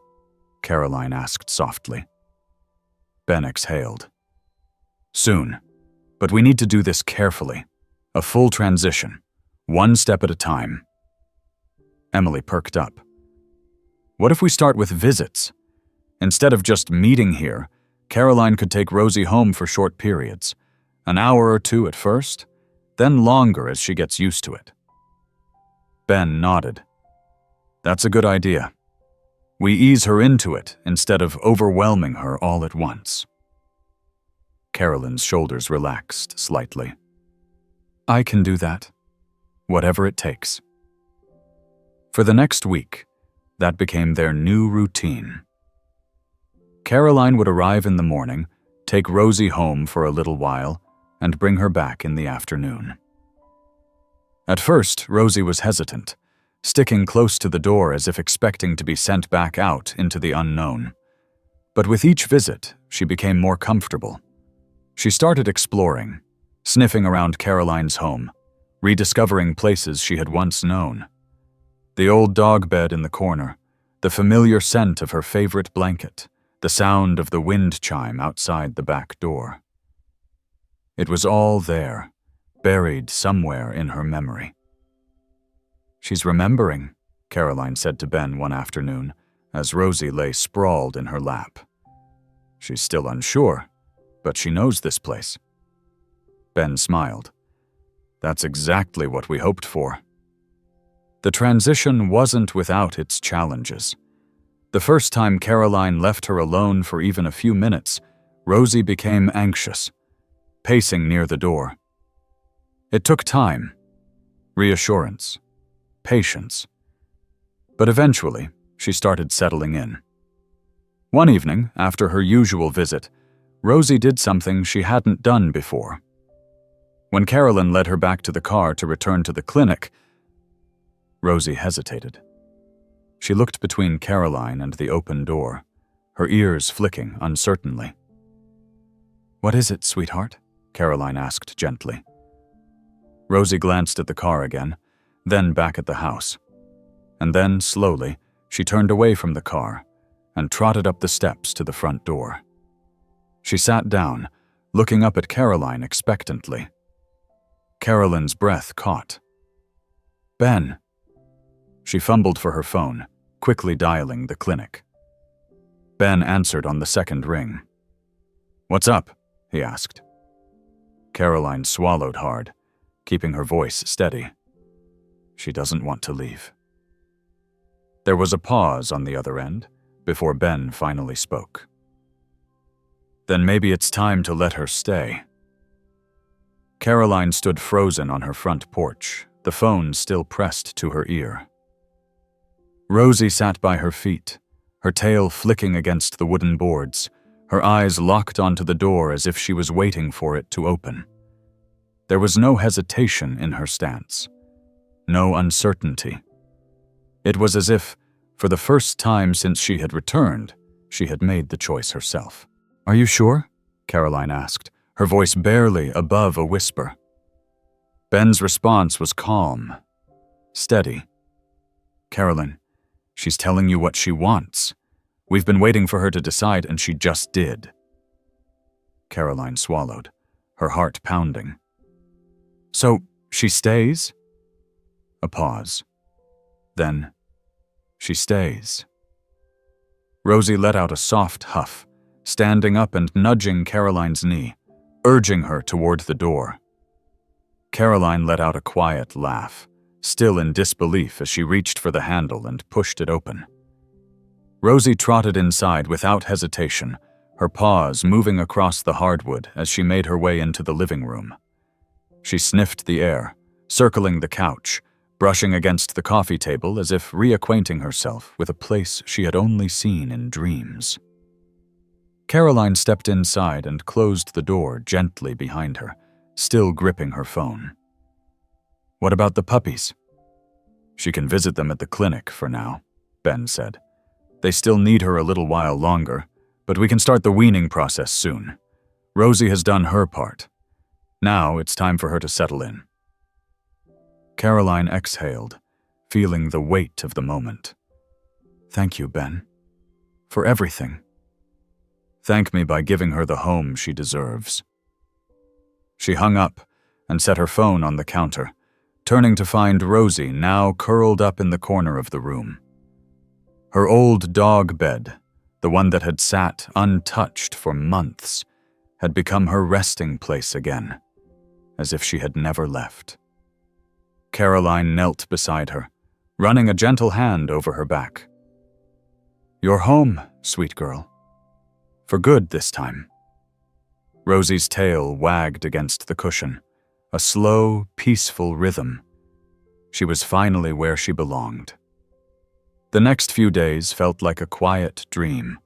Caroline asked softly. Ben exhaled. "Soon, but we need to do this carefully. A full transition, one step at a time." Emily perked up. "What if we start with visits? Instead of just meeting here, Caroline could take Rosie home for short periods, an hour or two at first, then longer as she gets used to it." Ben nodded. "That's a good idea. We ease her into it instead of overwhelming her all at once." Caroline's shoulders relaxed slightly. "I can do that. Whatever it takes." For the next week, that became their new routine. Caroline would arrive in the morning, take Rosie home for a little while, and bring her back in the afternoon. At first, Rosie was hesitant, sticking close to the door as if expecting to be sent back out into the unknown. But with each visit, she became more comfortable. She started exploring, sniffing around Caroline's home, rediscovering places she had once known. The old dog bed in the corner, the familiar scent of her favorite blanket, the sound of the wind chime outside the back door. It was all there, buried somewhere in her memory. "She's remembering," Caroline said to Ben one afternoon, as Rosie lay sprawled in her lap. "She's still unsure, but she knows this place." Ben smiled. "That's exactly what we hoped for." The transition wasn't without its challenges. The first time Caroline left her alone for even a few minutes, Rosie became anxious, pacing near the door. It took time, reassurance, patience. But eventually, she started settling in. One evening, after her usual visit, Rosie did something she hadn't done before. When Carolyn led her back to the car to return to the clinic, Rosie hesitated. She looked between Caroline and the open door, her ears flicking uncertainly. "What is it, sweetheart?" Caroline asked gently. Rosie glanced at the car again, then back at the house. And then, slowly, she turned away from the car and trotted up the steps to the front door. She sat down, looking up at Caroline expectantly. Carolyn's breath caught. "Ben." She fumbled for her phone, quickly dialing the clinic. Ben answered on the second ring. "What's up?" he asked. Caroline swallowed hard, keeping her voice steady. She doesn't want to leave. There was a pause on the other end before Ben finally spoke. "Then maybe it's time to let her stay." Caroline stood frozen on her front porch, the phone still pressed to her ear. Rosie sat by her feet, her tail flicking against the wooden boards, her eyes locked onto the door as if she was waiting for it to open. There was no hesitation in her stance, no uncertainty. It was as if, for the first time since she had returned, she had made the choice herself. "Are you sure?" Caroline asked, her voice barely above a whisper. Ben's response was calm, steady. "Caroline, she's telling you what she wants. We've been waiting for her to decide, and she just did." Caroline swallowed, her heart pounding. "So, she stays?" A pause. Then, "She stays." Rosie let out a soft huff, standing up and nudging Caroline's knee, urging her toward the door. Caroline let out a quiet laugh, still in disbelief as she reached for the handle and pushed it open. Rosie trotted inside without hesitation, her paws moving across the hardwood as she made her way into the living room. She sniffed the air, circling the couch, brushing against the coffee table as if reacquainting herself with a place she had only seen in dreams. Caroline stepped inside and closed the door gently behind her, still gripping her phone. "What about the puppies?" "She can visit them at the clinic for now," Ben said. "They still need her a little while longer, but we can start the weaning process soon. Rosie has done her part. Now it's time for her to settle in." Caroline exhaled, feeling the weight of the moment. "Thank you, Ben. For everything." "Thank me by giving her the home she deserves." She hung up and set her phone on the counter, turning to find Rosie now curled up in the corner of the room. Her old dog bed, the one that had sat untouched for months, had become her resting place again, as if she had never left. Caroline knelt beside her, running a gentle hand over her back. "You're home, sweet girl. For good this time." Rosie's tail wagged against the cushion, a slow, peaceful rhythm. She was finally where she belonged. The next few days felt like a quiet dream.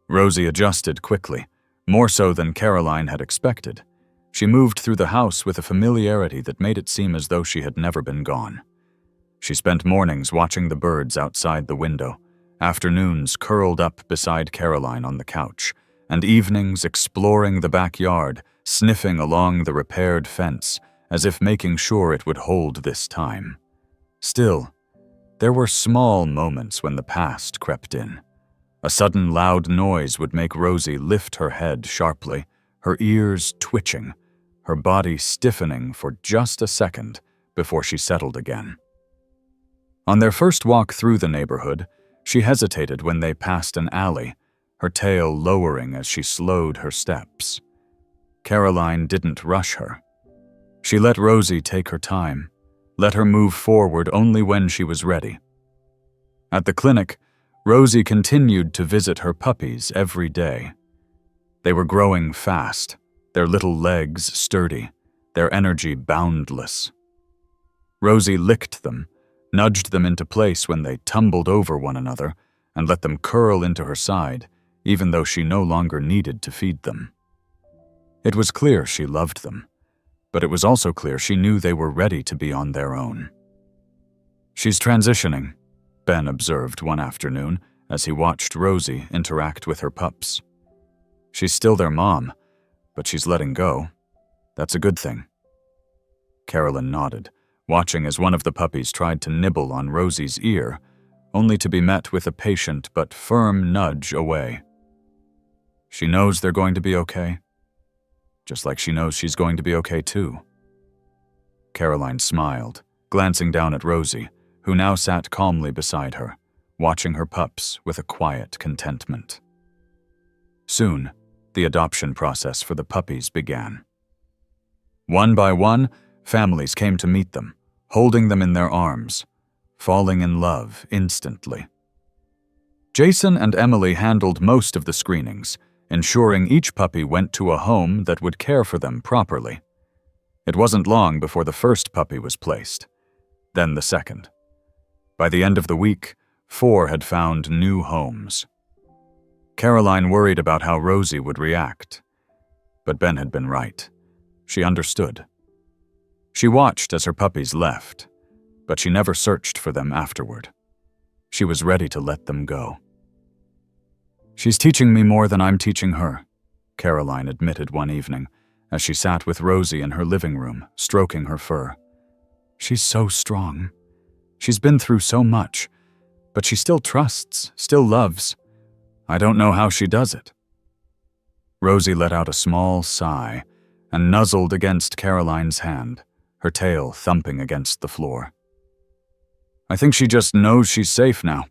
Rosie adjusted quickly, more so than Caroline had expected. She moved through the house with a familiarity that made it seem as though she had never been gone. She spent mornings watching the birds outside the window, afternoons curled up beside Caroline on the couch, and evenings exploring the backyard, sniffing along the repaired fence, as if making sure it would hold this time. Still, there were small moments when the past crept in. A sudden loud noise would make Rosie lift her head sharply, her ears twitching, her body stiffening for just a second before she settled again. On their first walk through the neighborhood, she hesitated when they passed an alley, her tail lowering as she slowed her steps. Caroline didn't rush her. She let Rosie take her time, let her move forward only when she was ready. At the clinic, Rosie continued to visit her puppies every day. They were growing fast, their little legs sturdy, their energy boundless. Rosie licked them, nudged them into place when they tumbled over one another, and let them curl into her side, even though she no longer needed to feed them. It was clear she loved them, but it was also clear she knew they were ready to be on their own. "She's transitioning," Ben observed one afternoon as he watched Rosie interact with her pups. "She's still their mom, but she's letting go. That's a good thing." Carolyn nodded, watching as one of the puppies tried to nibble on Rosie's ear, only to be met with a patient but firm nudge away. "She knows they're going to be okay, just like she knows she's going to be okay too." Caroline smiled, glancing down at Rosie, who now sat calmly beside her, watching her pups with a quiet contentment. Soon, the adoption process for the puppies began. One by one, families came to meet them, holding them in their arms, falling in love instantly. Jason and Emily handled most of the screenings, ensuring each puppy went to a home that would care for them properly. It wasn't long before the first puppy was placed, then the second. By the end of the week, 4 had found new homes. Caroline worried about how Rosie would react, but Ben had been right. She understood. She watched as her puppies left, but she never searched for them afterward. She was ready to let them go. "She's teaching me more than I'm teaching her," Caroline admitted one evening as she sat with Rosie in her living room, stroking her fur. "She's so strong. She's been through so much, but she still trusts, still loves. I don't know how she does it." Rosie let out a small sigh and nuzzled against Caroline's hand, her tail thumping against the floor. "I think she just knows she's safe now,"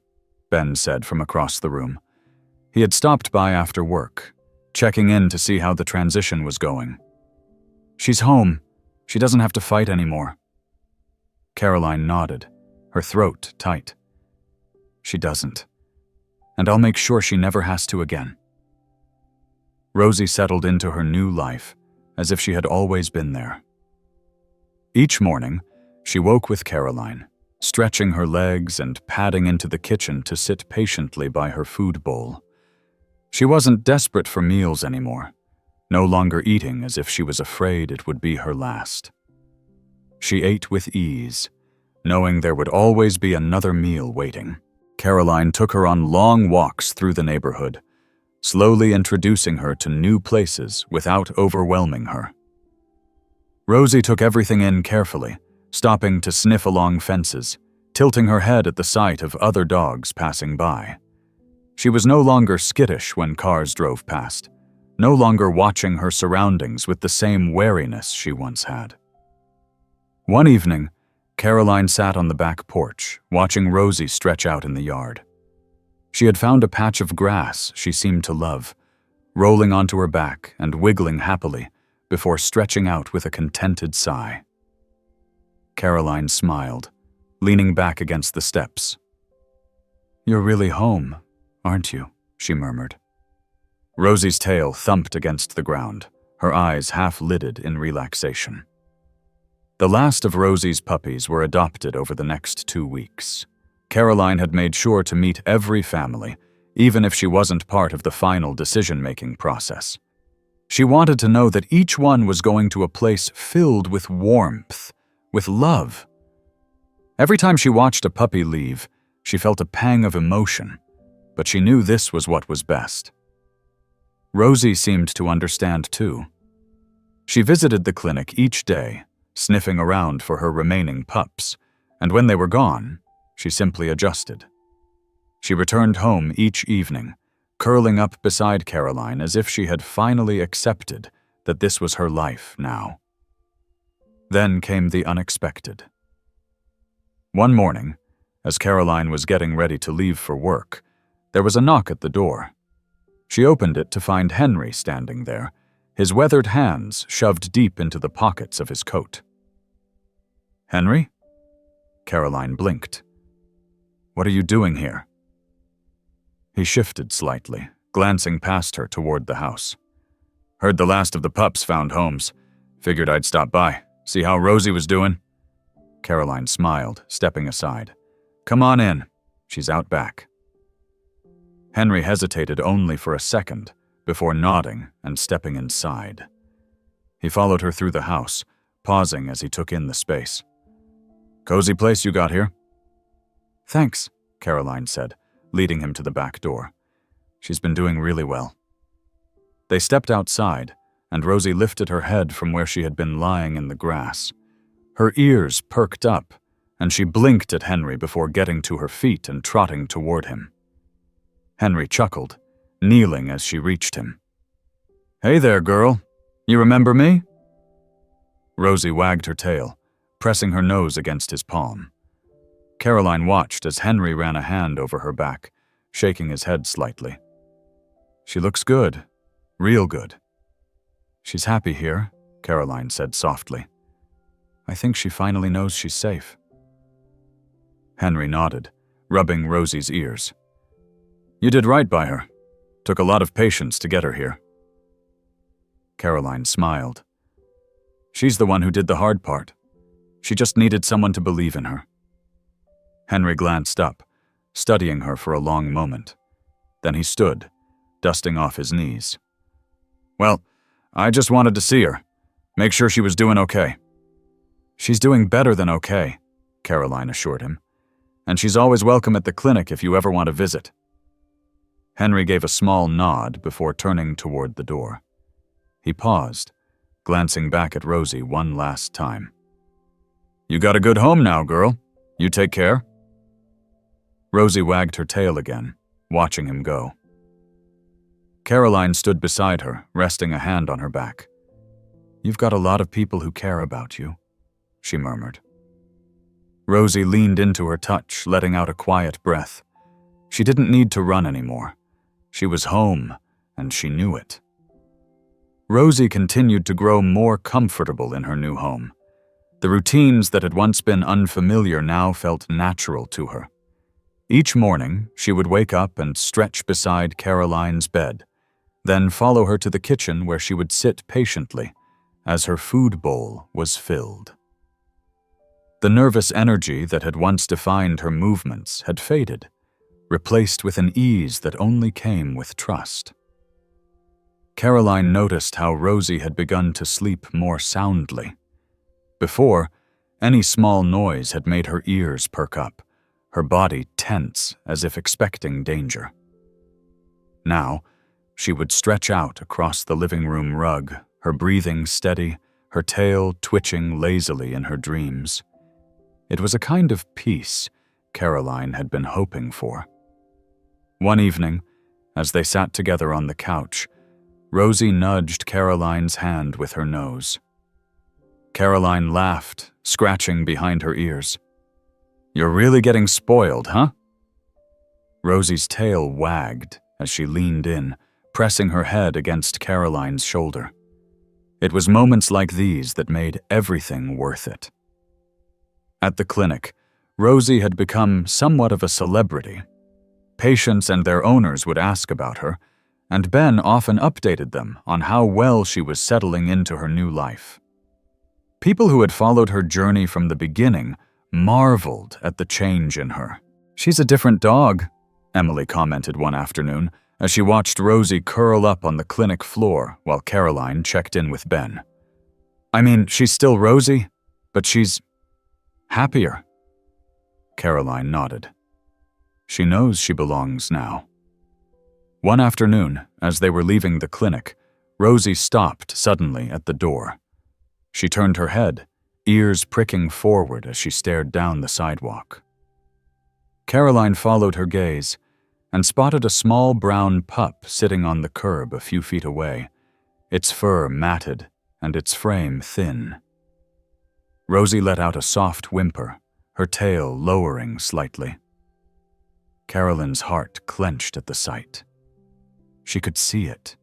Ben said from across the room. He had stopped by after work, checking in to see how the transition was going. "She's home. She doesn't have to fight anymore." Caroline nodded, her throat tight. "She doesn't. And I'll make sure she never has to again." Rosie settled into her new life, as if she had always been there. Each morning, she woke with Caroline, stretching her legs and padding into the kitchen to sit patiently by her food bowl. She wasn't desperate for meals anymore, no longer eating as if she was afraid it would be her last. She ate with ease, knowing there would always be another meal waiting. Caroline took her on long walks through the neighborhood, slowly introducing her to new places without overwhelming her. Rosie took everything in carefully, stopping to sniff along fences, tilting her head at the sight of other dogs passing by. She was no longer skittish when cars drove past, no longer watching her surroundings with the same wariness she once had. One evening, Caroline sat on the back porch, watching Rosie stretch out in the yard. She had found a patch of grass she seemed to love, rolling onto her back and wiggling happily before stretching out with a contented sigh. Caroline smiled, leaning back against the steps. "You're really home, aren't you?" she murmured. Rosie's tail thumped against the ground, her eyes half-lidded in relaxation. The last of Rosie's puppies were adopted over the next 2 weeks. Caroline had made sure to meet every family, even if she wasn't part of the final decision-making process. She wanted to know that each one was going to a place filled with warmth, with love. Every time she watched a puppy leave, she felt a pang of emotion, but she knew this was what was best. Rosie seemed to understand too. She visited the clinic each day, sniffing around for her remaining pups, and when they were gone, she simply adjusted. She returned home each evening, curling up beside Caroline as if she had finally accepted that this was her life now. Then came the unexpected. One morning, as Caroline was getting ready to leave for work, there was a knock at the door. She opened it to find Henry standing there, his weathered hands shoved deep into the pockets of his coat. "Henry?" Caroline blinked. "What are you doing here?" He shifted slightly, glancing past her toward the house. "Heard the last of the pups found homes. Figured I'd stop by, see how Rosie was doing." Caroline smiled, stepping aside. "Come on in. She's out back." Henry hesitated only for a second before nodding and stepping inside. He followed her through the house, pausing as he took in the space. "Cozy place you got here." "Thanks," Caroline said, leading him to the back door. "She's been doing really well." They stepped outside, and Rosie lifted her head from where she had been lying in the grass. Her ears perked up, and she blinked at Henry before getting to her feet and trotting toward him. Henry chuckled, kneeling as she reached him. "Hey there, girl. You remember me?" Rosie wagged her tail, pressing her nose against his palm. Caroline watched as Henry ran a hand over her back, shaking his head slightly. "She looks good, real good." "She's happy here," Caroline said softly. "I think she finally knows she's safe." Henry nodded, rubbing Rosie's ears. "You did right by her. Took a lot of patience to get her here." Caroline smiled. "She's the one who did the hard part. She just needed someone to believe in her." Henry glanced up, studying her for a long moment. Then he stood, dusting off his knees. "Well, I just wanted to see her. Make sure she was doing okay." "She's doing better than okay," Caroline assured him. "And she's always welcome at the clinic if you ever want to visit." Henry gave a small nod before turning toward the door. He paused, glancing back at Rosie one last time. "You got a good home now, girl. You take care." Rosie wagged her tail again, watching him go. Caroline stood beside her, resting a hand on her back. "You've got a lot of people who care about you," she murmured. Rosie leaned into her touch, letting out a quiet breath. She didn't need to run anymore. She was home, and she knew it. Rosie continued to grow more comfortable in her new home. The routines that had once been unfamiliar now felt natural to her. Each morning, she would wake up and stretch beside Caroline's bed, then follow her to the kitchen where she would sit patiently as her food bowl was filled. The nervous energy that had once defined her movements had faded, replaced with an ease that only came with trust. Caroline noticed how Rosie had begun to sleep more soundly. Before, any small noise had made her ears perk up, her body tense as if expecting danger. Now, she would stretch out across the living room rug, her breathing steady, her tail twitching lazily in her dreams. It was a kind of peace Caroline had been hoping for. One evening, as they sat together on the couch, Rosie nudged Caroline's hand with her nose. Caroline laughed, scratching behind her ears. "You're really getting spoiled, huh?" Rosie's tail wagged as she leaned in, pressing her head against Caroline's shoulder. It was moments like these that made everything worth it. At the clinic, Rosie had become somewhat of a celebrity. Patients and their owners would ask about her, and Ben often updated them on how well she was settling into her new life. People who had followed her journey from the beginning marveled at the change in her. "She's a different dog," Emily commented one afternoon as she watched Rosie curl up on the clinic floor while Caroline checked in with Ben. "I mean, she's still Rosie, but she's happier." Caroline nodded. She knows she belongs now. One afternoon, as they were leaving the clinic, Rosie stopped suddenly at the door. She turned her head, ears pricking forward as she stared down the sidewalk. Caroline followed her gaze and spotted a small brown pup sitting on the curb a few feet away, its fur matted and its frame thin. Rosie let out a soft whimper, her tail lowering slightly. Caroline's heart clenched at the sight. She could see it.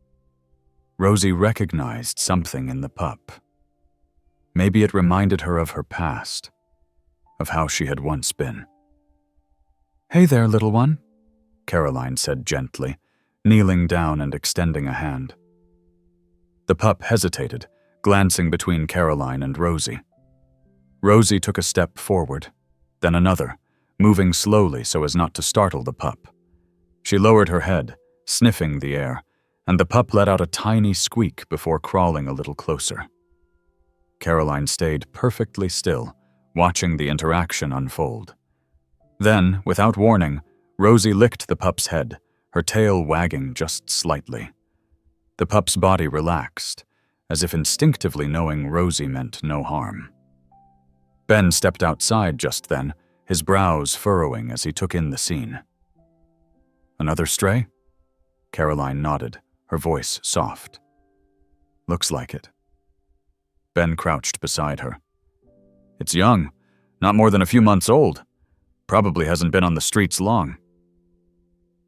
Rosie recognized something in the pup. Maybe it reminded her of her past, of how she had once been. "Hey there, little one," Caroline said gently, kneeling down and extending a hand. The pup hesitated, glancing between Caroline and Rosie. Rosie took a step forward, then another, moving slowly so as not to startle the pup. She lowered her head, sniffing the air, and the pup let out a tiny squeak before crawling a little closer. Caroline stayed perfectly still, watching the interaction unfold. Then, without warning, Rosie licked the pup's head, her tail wagging just slightly. The pup's body relaxed, as if instinctively knowing Rosie meant no harm. Ben stepped outside just then, his brows furrowing as he took in the scene. "Another stray?" Caroline nodded, her voice soft. "Looks like it." Ben crouched beside her. "It's young, not more than a few months old. Probably hasn't been on the streets long."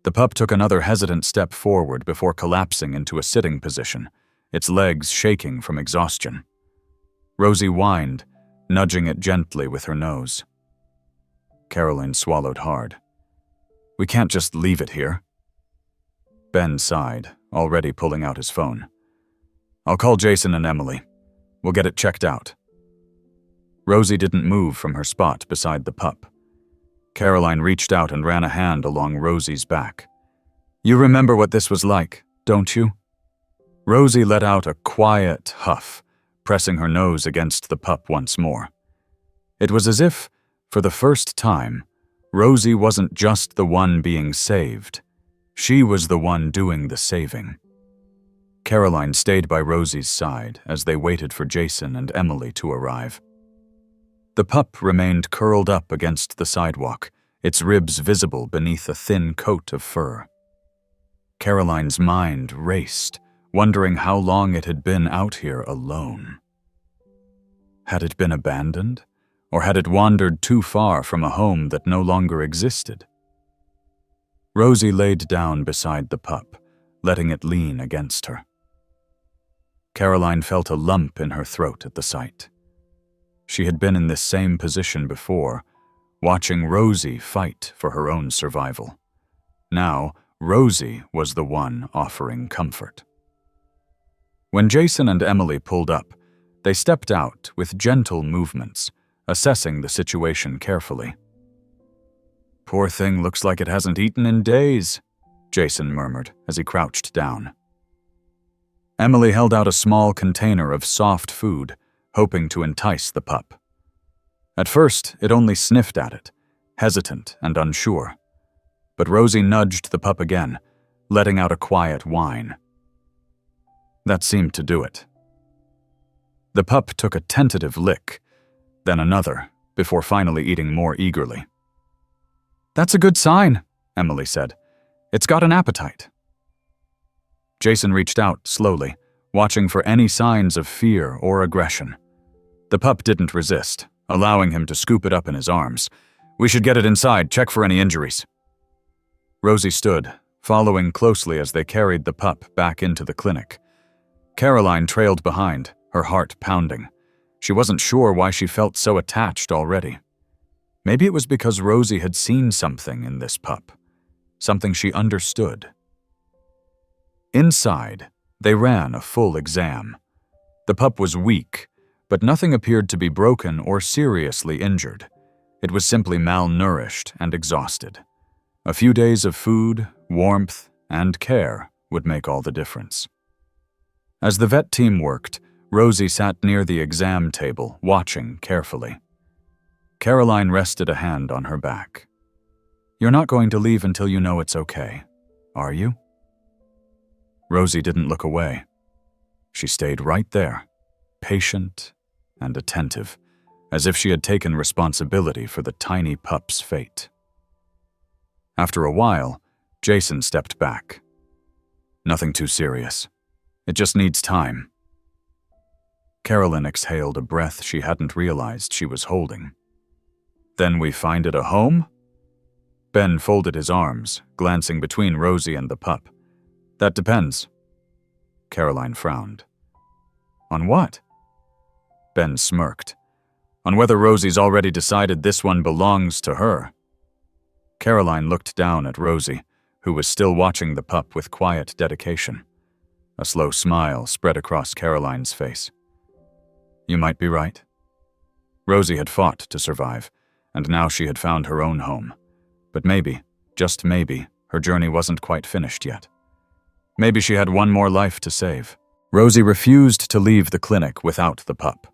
The pup took another hesitant step forward before collapsing into a sitting position, its legs shaking from exhaustion. Rosie whined, nudging it gently with her nose. Caroline swallowed hard. "We can't just leave it here." Ben sighed, already pulling out his phone. "I'll call Jason and Emily. We'll get it checked out." Rosie didn't move from her spot beside the pup. Caroline reached out and ran a hand along Rosie's back. "You remember what this was like, don't you?" Rosie let out a quiet huff, pressing her nose against the pup once more. It was as if, for the first time, Rosie wasn't just the one being saved. She was the one doing the saving. Caroline stayed by Rosie's side as they waited for Jason and Emily to arrive. The pup remained curled up against the sidewalk, its ribs visible beneath a thin coat of fur. Caroline's mind raced, wondering how long it had been out here alone. Had it been abandoned, or had it wandered too far from a home that no longer existed? Rosie laid down beside the pup, letting it lean against her. Caroline felt a lump in her throat at the sight. She had been in this same position before, watching Rosie fight for her own survival. Now, Rosie was the one offering comfort. When Jason and Emily pulled up, they stepped out with gentle movements, assessing the situation carefully. "Poor thing looks like it hasn't eaten in days," Jason murmured as he crouched down. Emily held out a small container of soft food, hoping to entice the pup. At first, it only sniffed at it, hesitant and unsure. But Rosie nudged the pup again, letting out a quiet whine. That seemed to do it. The pup took a tentative lick, then another, before finally eating more eagerly. "That's a good sign," Emily said. "It's got an appetite." Jason reached out slowly, watching for any signs of fear or aggression. The pup didn't resist, allowing him to scoop it up in his arms. "We should get it inside, check for any injuries." Rosie stood, following closely as they carried the pup back into the clinic. Caroline trailed behind, her heart pounding. She wasn't sure why she felt so attached already. Maybe it was because Rosie had seen something in this pup, something she understood. Inside, they ran a full exam. The pup was weak, but nothing appeared to be broken or seriously injured. It was simply malnourished and exhausted. A few days of food, warmth, and care would make all the difference. As the vet team worked, Rosie sat near the exam table, watching carefully. Caroline rested a hand on her back. "You're not going to leave until you know it's okay, are you?" Rosie didn't look away. She stayed right there, patient and attentive, as if she had taken responsibility for the tiny pup's fate. After a while, Jason stepped back. "Nothing too serious. It just needs time." Carolyn exhaled a breath she hadn't realized she was holding. "Then we find it a home?" Ben folded his arms, glancing between Rosie and the pup. "That depends." Caroline frowned. "On what?" Ben smirked. "On whether Rosie's already decided this one belongs to her." Caroline looked down at Rosie, who was still watching the pup with quiet dedication. A slow smile spread across Caroline's face. "You might be right." Rosie had fought to survive, and now she had found her own home. But maybe, just maybe, her journey wasn't quite finished yet. Maybe she had one more life to save. Rosie refused to leave the clinic without the pup.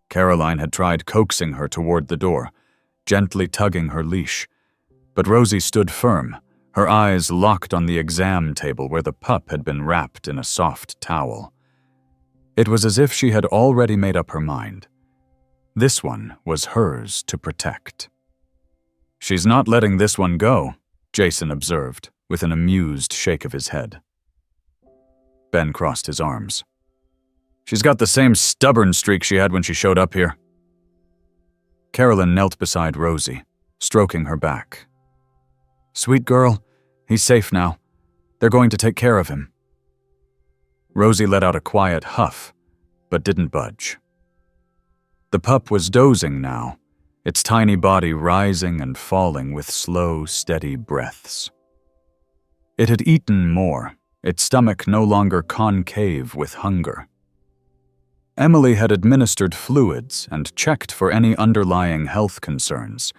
Caroline had tried coaxing her toward the door, gently tugging her leash. But Rosie stood firm, her eyes locked on the exam table where the pup had been wrapped in a soft towel. It was as if she had already made up her mind. This one was hers to protect. "She's not letting this one go," Jason observed, with an amused shake of his head. Ben crossed his arms. "She's got the same stubborn streak she had when she showed up here." Carolyn knelt beside Rosie, stroking her back. "Sweet girl, he's safe now. They're going to take care of him." Rosie let out a quiet huff, but didn't budge. The pup was dozing now, its tiny body rising and falling with slow, steady breaths. It had eaten more, its stomach no longer concave with hunger. Emily had administered fluids and checked for any underlying health concerns,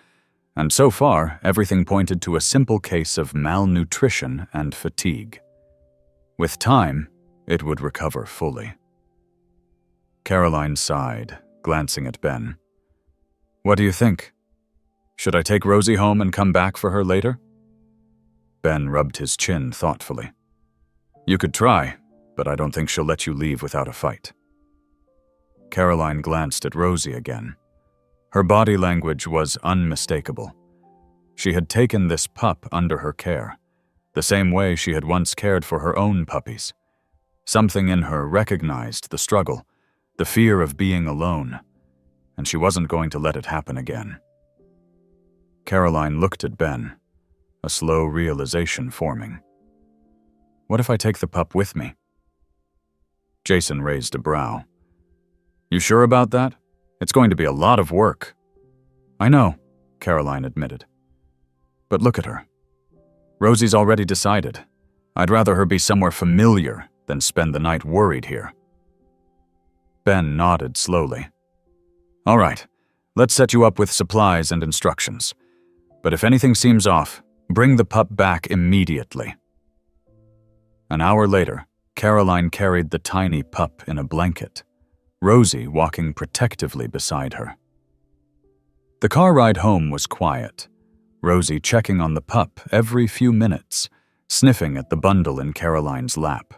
and so far everything pointed to a simple case of malnutrition and fatigue. With time, it would recover fully. Caroline sighed, glancing at Ben. "What do you think? Should I take Rosie home and come back for her later?" Ben rubbed his chin thoughtfully. "You could try, but I don't think she'll let you leave without a fight." Caroline glanced at Rosie again. Her body language was unmistakable. She had taken this pup under her care, the same way she had once cared for her own puppies. Something in her recognized the struggle, the fear of being alone, and she wasn't going to let it happen again. Caroline looked at Ben. a slow realization forming. What if I take the pup with me? Jason raised a brow. You sure about that? It's going to be a lot of work. I know, Caroline admitted. But look at her. Rosie's already decided. I'd rather her be somewhere familiar than spend the night worried here. Ben nodded slowly. All right, let's set you up with supplies and instructions. But if anything seems off, bring the pup back immediately. An hour later, Caroline carried the tiny pup in a blanket, Rosie walking protectively beside her. The car ride home was quiet, Rosie checking on the pup every few minutes, sniffing at the bundle in Caroline's lap.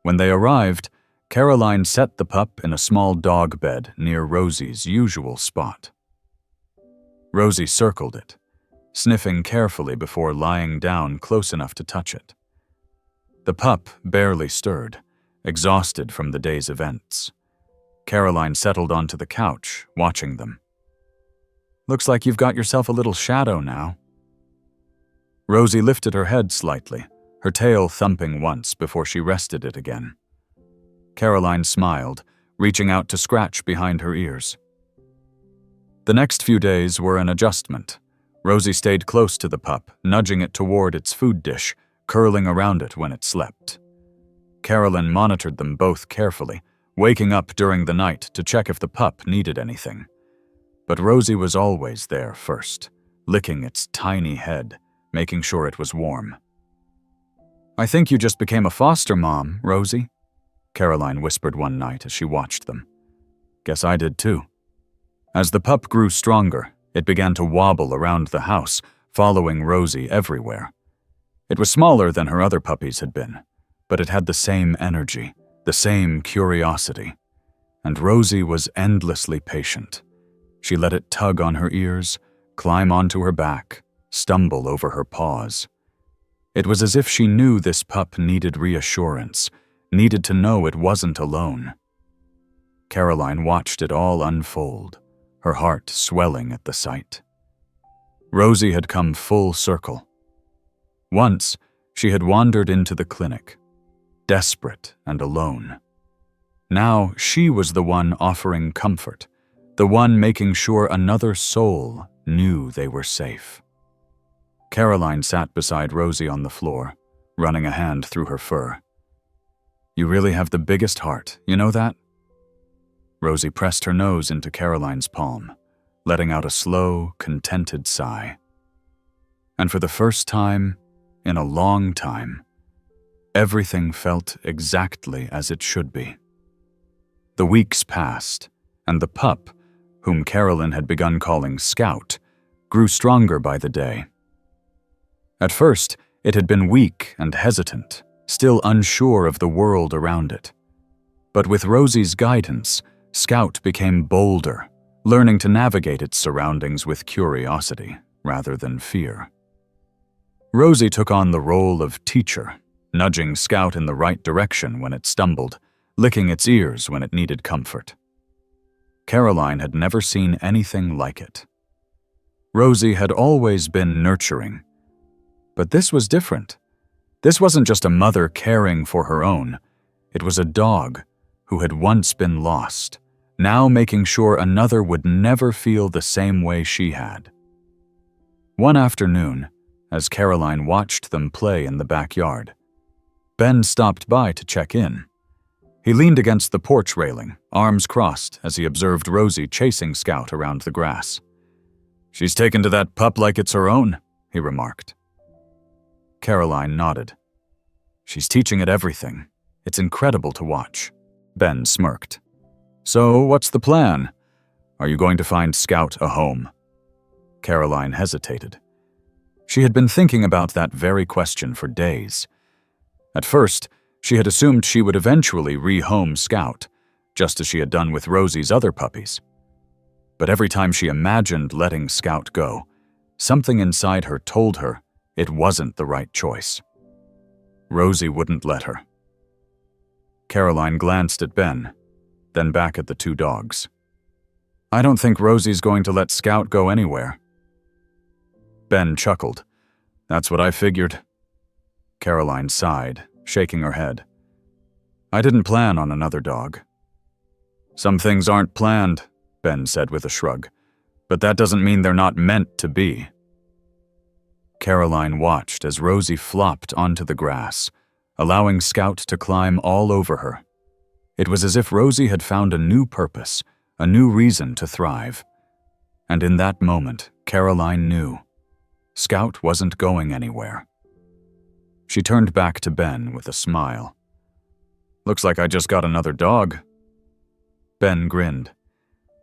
When they arrived, Caroline set the pup in a small dog bed near Rosie's usual spot. Rosie circled it, sniffing carefully before lying down close enough to touch it. The pup barely stirred, exhausted from the day's events. Caroline settled onto the couch, watching them. Looks like you've got yourself a little shadow now. Rosie lifted her head slightly, her tail thumping once before she rested it again. Caroline smiled, reaching out to scratch behind her ears. The next few days were an adjustment. Rosie stayed close to the pup, nudging it toward its food dish, curling around it when it slept. Carolyn monitored them both carefully, waking up during the night to check if the pup needed anything. But Rosie was always there first, licking its tiny head, making sure it was warm. I think you just became a foster mom, Rosie, Caroline whispered one night as she watched them. Guess I did too. As the pup grew stronger, it began to wobble around the house, following Rosie everywhere. It was smaller than her other puppies had been, but it had the same energy, the same curiosity. And Rosie was endlessly patient. She let it tug on her ears, climb onto her back, stumble over her paws. It was as if she knew this pup needed reassurance, needed to know it wasn't alone. Caroline watched it all unfold, her heart swelling at the sight. Rosie had come full circle. Once, she had wandered into the clinic, desperate and alone. Now, she was the one offering comfort, the one making sure another soul knew they were safe. Caroline sat beside Rosie on the floor, running a hand through her fur. You really have the biggest heart, you know that? Rosie pressed her nose into Caroline's palm, letting out a slow, contented sigh. And for the first time, in a long time, everything felt exactly as it should be. The weeks passed, and the pup, whom Carolyn had begun calling Scout, grew stronger by the day. At first, it had been weak and hesitant, still unsure of the world around it. But with Rosie's guidance, Scout became bolder, learning to navigate its surroundings with curiosity rather than fear. Rosie took on the role of teacher, nudging Scout in the right direction when it stumbled, licking its ears when it needed comfort. Caroline had never seen anything like it. Rosie had always been nurturing, but this was different. This wasn't just a mother caring for her own. It was a dog who had once been lost, now making sure another would never feel the same way she had. One afternoon, as Caroline watched them play in the backyard, Ben stopped by to check in. He leaned against the porch railing, arms crossed, as he observed Rosie chasing Scout around the grass. She's taken to that pup like it's her own, he remarked. Caroline nodded. She's teaching it everything. It's incredible to watch. Ben smirked. So, what's the plan? Are you going to find Scout a home? Caroline hesitated. She had been thinking about that very question for days. At first, she had assumed she would eventually rehome Scout, just as she had done with Rosie's other puppies. But every time she imagined letting Scout go, something inside her told her it wasn't the right choice. Rosie wouldn't let her. Caroline glanced at Ben, then back at the two dogs. I don't think Rosie's going to let Scout go anywhere. Ben chuckled. That's what I figured. Caroline sighed, shaking her head. I didn't plan on another dog. Some things aren't planned, Ben said with a shrug, but that doesn't mean they're not meant to be. Caroline watched as Rosie flopped onto the grass, allowing Scout to climb all over her. It was as if Rosie had found a new purpose, a new reason to thrive. And in that moment, Caroline knew. Scout wasn't going anywhere. She turned back to Ben with a smile. Looks like I just got another dog. Ben grinned.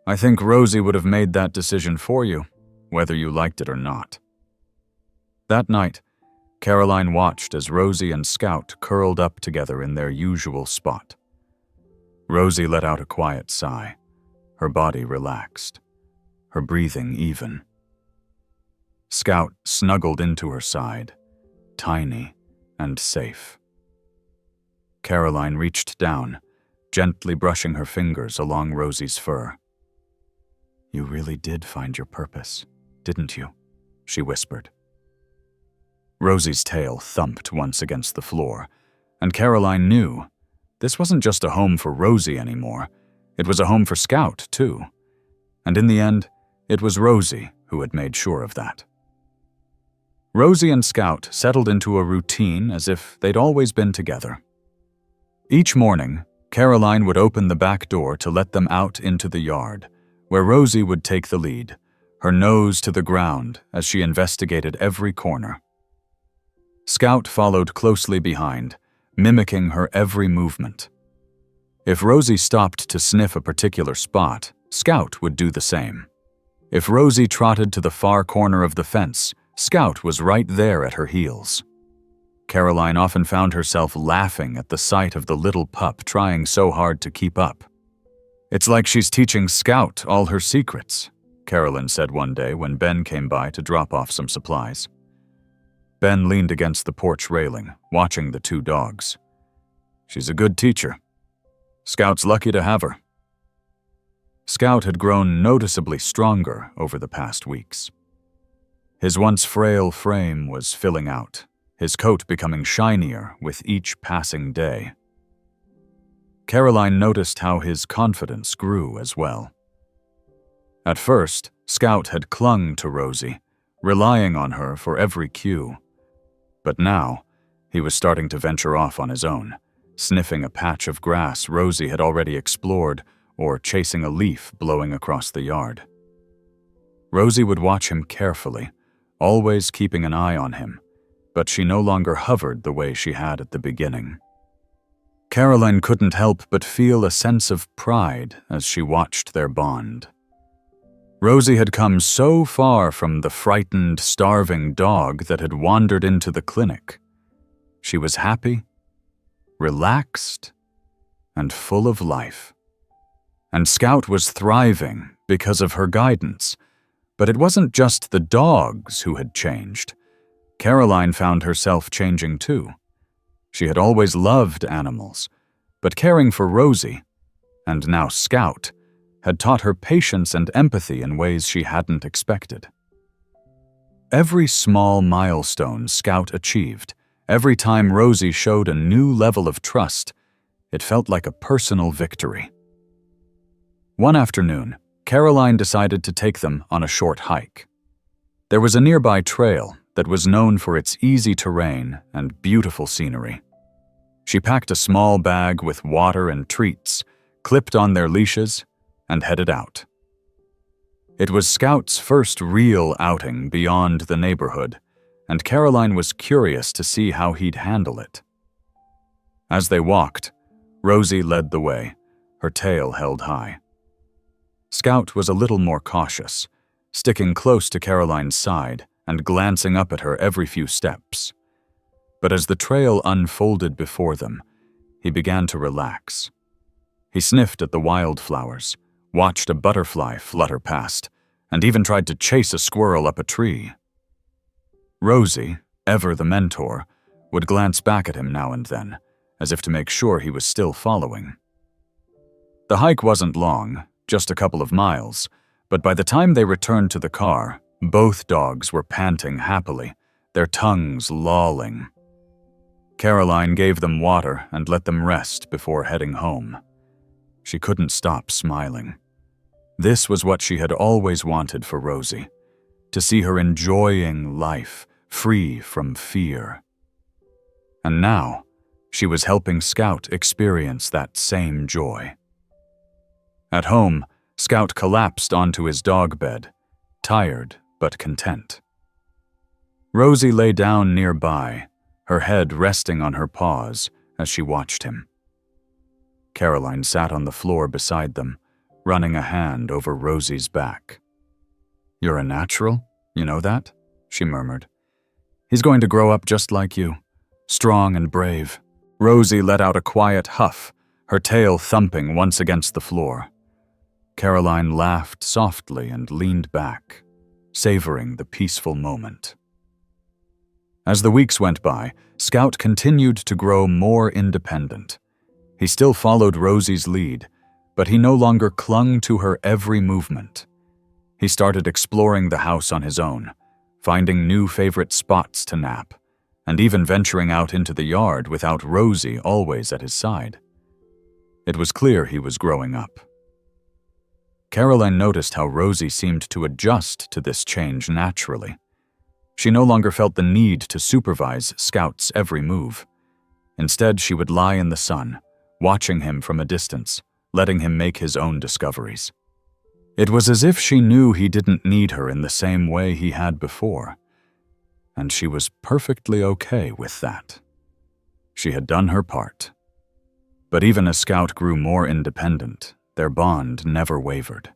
I think Rosie would have made that decision for you, whether you liked it or not. That night, Caroline watched as Rosie and Scout curled up together in their usual spot. Rosie let out a quiet sigh. Her body relaxed, her breathing even. Scout snuggled into her side, tiny and safe. Caroline reached down, gently brushing her fingers along Rosie's fur. You really did find your purpose, didn't you? She whispered. Rosie's tail thumped once against the floor, and Caroline knew this wasn't just a home for Rosie anymore. It was a home for Scout, too. And in the end, it was Rosie who had made sure of that. Rosie and Scout settled into a routine as if they'd always been together. Each morning, Caroline would open the back door to let them out into the yard, where Rosie would take the lead, her nose to the ground as she investigated every corner. Scout followed closely behind, mimicking her every movement. If Rosie stopped to sniff a particular spot, Scout would do the same. If Rosie trotted to the far corner of the fence, Scout was right there at her heels. Caroline often found herself laughing at the sight of the little pup trying so hard to keep up. It's like she's teaching Scout all her secrets, Carolyn said one day when Ben came by to drop off some supplies. Ben leaned against the porch railing, watching the two dogs. She's a good teacher. Scout's lucky to have her. Scout had grown noticeably stronger over the past weeks. His once frail frame was filling out, his coat becoming shinier with each passing day. Caroline noticed how his confidence grew as well. At first, Scout had clung to Rosie, relying on her for every cue. But now, he was starting to venture off on his own, sniffing a patch of grass Rosie had already explored or chasing a leaf blowing across the yard. Rosie would watch him carefully, always keeping an eye on him, but she no longer hovered the way she had at the beginning. Caroline couldn't help but feel a sense of pride as she watched their bond. Rosie had come so far from the frightened, starving dog that had wandered into the clinic. She was happy, relaxed, and full of life. And Scout was thriving because of her guidance. But it wasn't just the dogs who had changed. Caroline found herself changing too. She had always loved animals, but caring for Rosie, and now Scout, had taught her patience and empathy in ways she hadn't expected. Every small milestone Scout achieved, every time Rosie showed a new level of trust, it felt like a personal victory. One afternoon, Caroline decided to take them on a short hike. There was a nearby trail that was known for its easy terrain and beautiful scenery. She packed a small bag with water and treats, clipped on their leashes, and headed out. It was Scout's first real outing beyond the neighborhood, and Caroline was curious to see how he'd handle it. As they walked, Rosie led the way, her tail held high. Scout was a little more cautious, sticking close to Caroline's side and glancing up at her every few steps. But as the trail unfolded before them, he began to relax. He sniffed at the wildflowers, watched a butterfly flutter past, and even tried to chase a squirrel up a tree. Rosie, ever the mentor, would glance back at him now and then, as if to make sure he was still following. The hike wasn't long, just a couple of miles, but by the time they returned to the car, both dogs were panting happily, their tongues lolling. Caroline gave them water and let them rest before heading home. She couldn't stop smiling. This was what she had always wanted for Rosie, to see her enjoying life, free from fear. And now, she was helping Scout experience that same joy. At home, Scout collapsed onto his dog bed, tired but content. Rosie lay down nearby, her head resting on her paws as she watched him. Caroline sat on the floor beside them, running a hand over Rosie's back. "You're a natural, you know that?" she murmured. "He's going to grow up just like you, strong and brave." Rosie let out a quiet huff, her tail thumping once against the floor. Caroline laughed softly and leaned back, savoring the peaceful moment. As the weeks went by, Scout continued to grow more independent. He still followed Rosie's lead, but he no longer clung to her every movement. He started exploring the house on his own, finding new favorite spots to nap, and even venturing out into the yard without Rosie always at his side. It was clear he was growing up. Caroline noticed how Rosie seemed to adjust to this change naturally. She no longer felt the need to supervise Scout's every move. Instead, she would lie in the sun, watching him from a distance, letting him make his own discoveries. It was as if she knew he didn't need her in the same way he had before, and she was perfectly okay with that. She had done her part. But even as Scout grew more independent, their bond never wavered.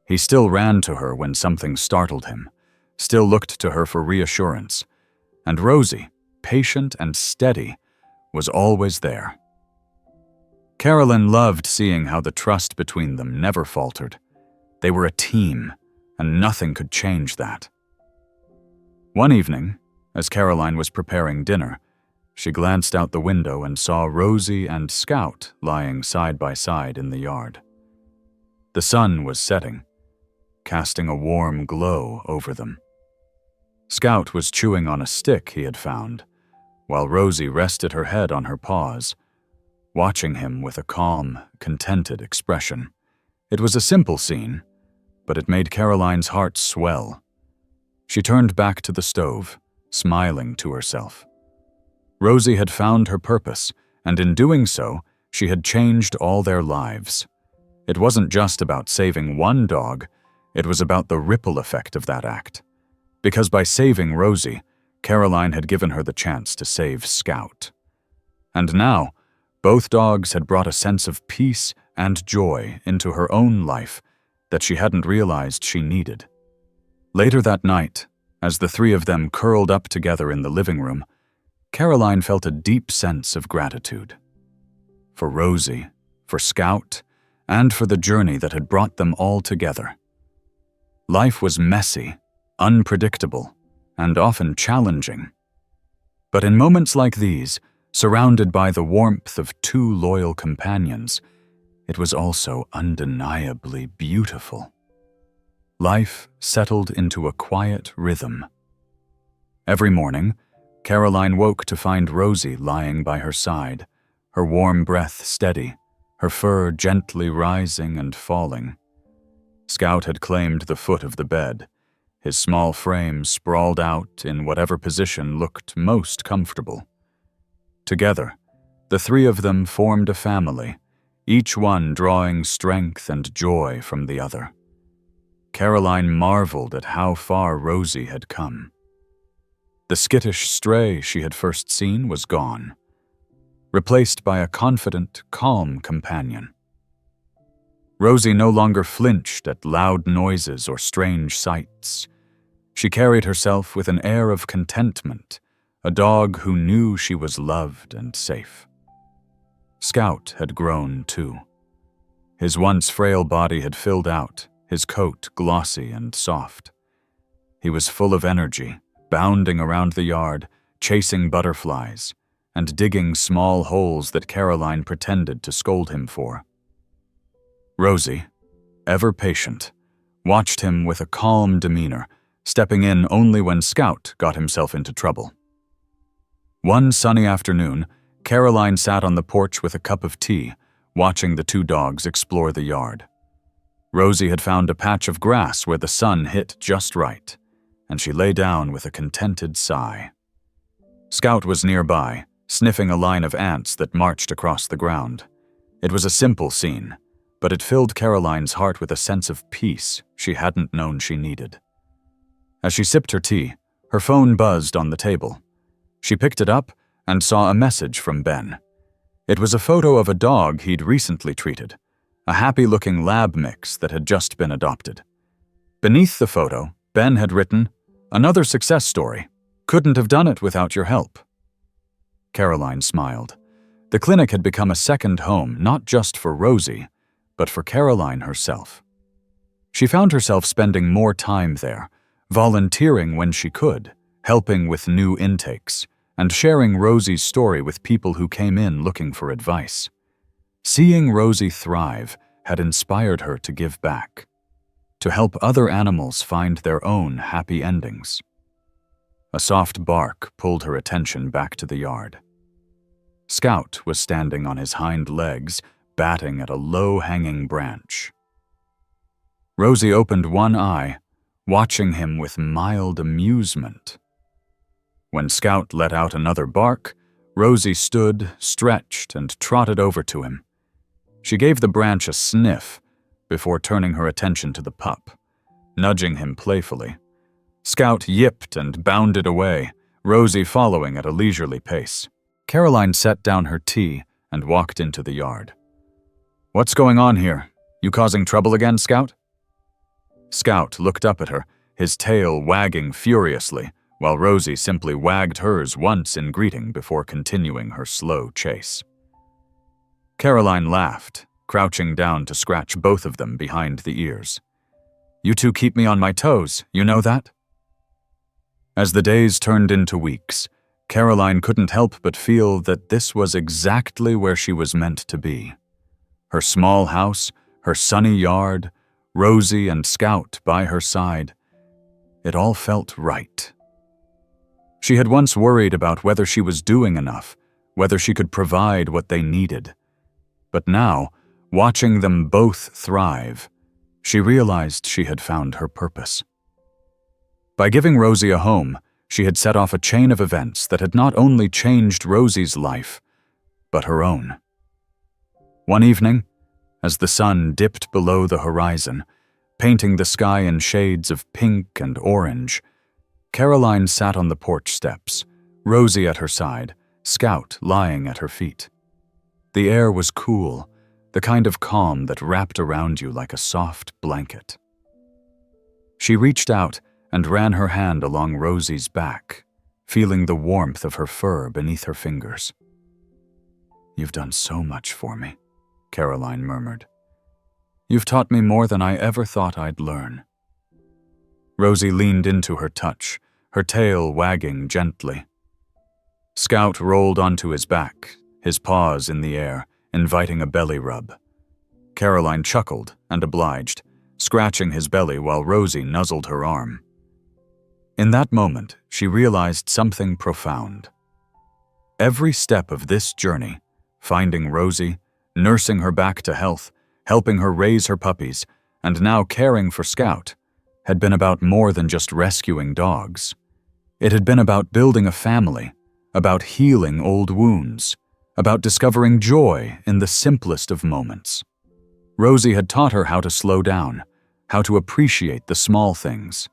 He still ran to her when something startled him, still looked to her for reassurance, and Rosie, patient and steady, was always there. Caroline loved seeing how the trust between them never faltered. They were a team, and nothing could change that. One evening, as Caroline was preparing dinner, she glanced out the window and saw Rosie and Scout lying side by side in the yard. The sun was setting, casting a warm glow over them. Scout was chewing on a stick he had found, while Rosie rested her head on her paws, watching him with a calm, contented expression. It was a simple scene, but it made Caroline's heart swell. She turned back to the stove, smiling to herself. Rosie had found her purpose, and in doing so, she had changed all their lives. It wasn't just about saving one dog, it was about the ripple effect of that act. Because by saving Rosie, Caroline had given her the chance to save Scout. And now, both dogs had brought a sense of peace and joy into her own life that she hadn't realized she needed. Later that night, as the three of them curled up together in the living room, Caroline felt a deep sense of gratitude. For Rosie, for Scout, and for the journey that had brought them all together. Life was messy, unpredictable, and often challenging. But in moments like these, surrounded by the warmth of two loyal companions, it was also undeniably beautiful. Life settled into a quiet rhythm. Every morning, Caroline woke to find Rosie lying by her side, her warm breath steady, her fur gently rising and falling. Scout had claimed the foot of the bed, his small frame sprawled out in whatever position looked most comfortable. Together, the three of them formed a family, each one drawing strength and joy from the other. Caroline marveled at how far Rosie had come. The skittish stray she had first seen was gone, replaced by a confident, calm companion. Rosie no longer flinched at loud noises or strange sights. She carried herself with an air of contentment, a dog who knew she was loved and safe. Scout had grown too. His once frail body had filled out, his coat glossy and soft. He was full of energy, bounding around the yard, chasing butterflies, and digging small holes that Caroline pretended to scold him for. Rosie, ever patient, watched him with a calm demeanor, stepping in only when Scout got himself into trouble. One sunny afternoon, Caroline sat on the porch with a cup of tea, watching the two dogs explore the yard. Rosie had found a patch of grass where the sun hit just right, and she lay down with a contented sigh. Scout was nearby, sniffing a line of ants that marched across the ground. It was a simple scene, but it filled Caroline's heart with a sense of peace she hadn't known she needed. As she sipped her tea, her phone buzzed on the table. She picked it up and saw a message from Ben. It was a photo of a dog he'd recently treated, a happy-looking lab mix that had just been adopted. Beneath the photo, Ben had written, "Another success story. Couldn't have done it without your help." Caroline smiled. The clinic had become a second home, not just for Rosie, but for Caroline herself. She found herself spending more time there, volunteering when she could, helping with new intakes, and sharing Rosie's story with people who came in looking for advice. Seeing Rosie thrive had inspired her to give back, to help other animals find their own happy endings. A soft bark pulled her attention back to the yard. Scout was standing on his hind legs, batting at a low-hanging branch. Rosie opened one eye, watching him with mild amusement. When Scout let out another bark, Rosie stood, stretched, and trotted over to him. She gave the branch a sniff before turning her attention to the pup, nudging him playfully. Scout yipped and bounded away, Rosie following at a leisurely pace. Caroline set down her tea and walked into the yard. "What's going on here? You causing trouble again, Scout?" Scout looked up at her, his tail wagging furiously, while Rosie simply wagged hers once in greeting before continuing her slow chase. Caroline laughed, crouching down to scratch both of them behind the ears. "You two keep me on my toes, you know that?" As the days turned into weeks, Caroline couldn't help but feel that this was exactly where she was meant to be. Her small house, her sunny yard, Rosie and Scout by her side. It all felt right. She had once worried about whether she was doing enough, whether she could provide what they needed. But now, watching them both thrive, she realized she had found her purpose. By giving Rosie a home, she had set off a chain of events that had not only changed Rosie's life, but her own. One evening, as the sun dipped below the horizon, painting the sky in shades of pink and orange, Caroline sat on the porch steps, Rosie at her side, Scout lying at her feet. The air was cool, the kind of calm that wrapped around you like a soft blanket. She reached out and ran her hand along Rosie's back, feeling the warmth of her fur beneath her fingers. "You've done so much for me," Caroline murmured. "You've taught me more than I ever thought I'd learn." Rosie leaned into her touch, her tail wagging gently. Scout rolled onto his back, his paws in the air, inviting a belly rub. Caroline chuckled and obliged, scratching his belly while Rosie nuzzled her arm. In that moment, she realized something profound. Every step of this journey, finding Rosie, nursing her back to health, helping her raise her puppies, and now caring for Scout, had been about more than just rescuing dogs. It had been about building a family, about healing old wounds, about discovering joy in the simplest of moments. Rosie had taught her how to slow down, how to appreciate the small things.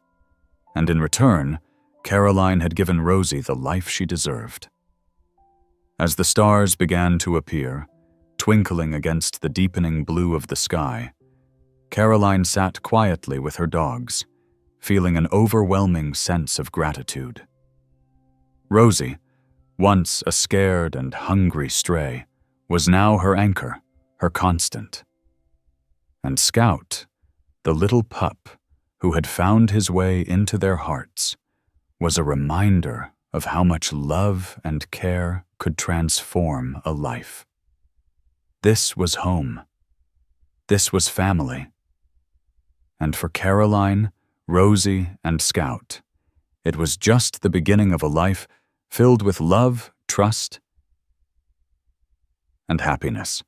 And in return, Caroline had given Rosie the life she deserved. As the stars began to appear, twinkling against the deepening blue of the sky, Caroline sat quietly with her dogs, feeling an overwhelming sense of gratitude. Rosie, once a scared and hungry stray, was now her anchor, her constant. And Scout, the little pup who had found his way into their hearts, was a reminder of how much love and care could transform a life. This was home. This was family. And for Caroline, Rosie and Scout. It was just the beginning of a life filled with love, trust, and happiness.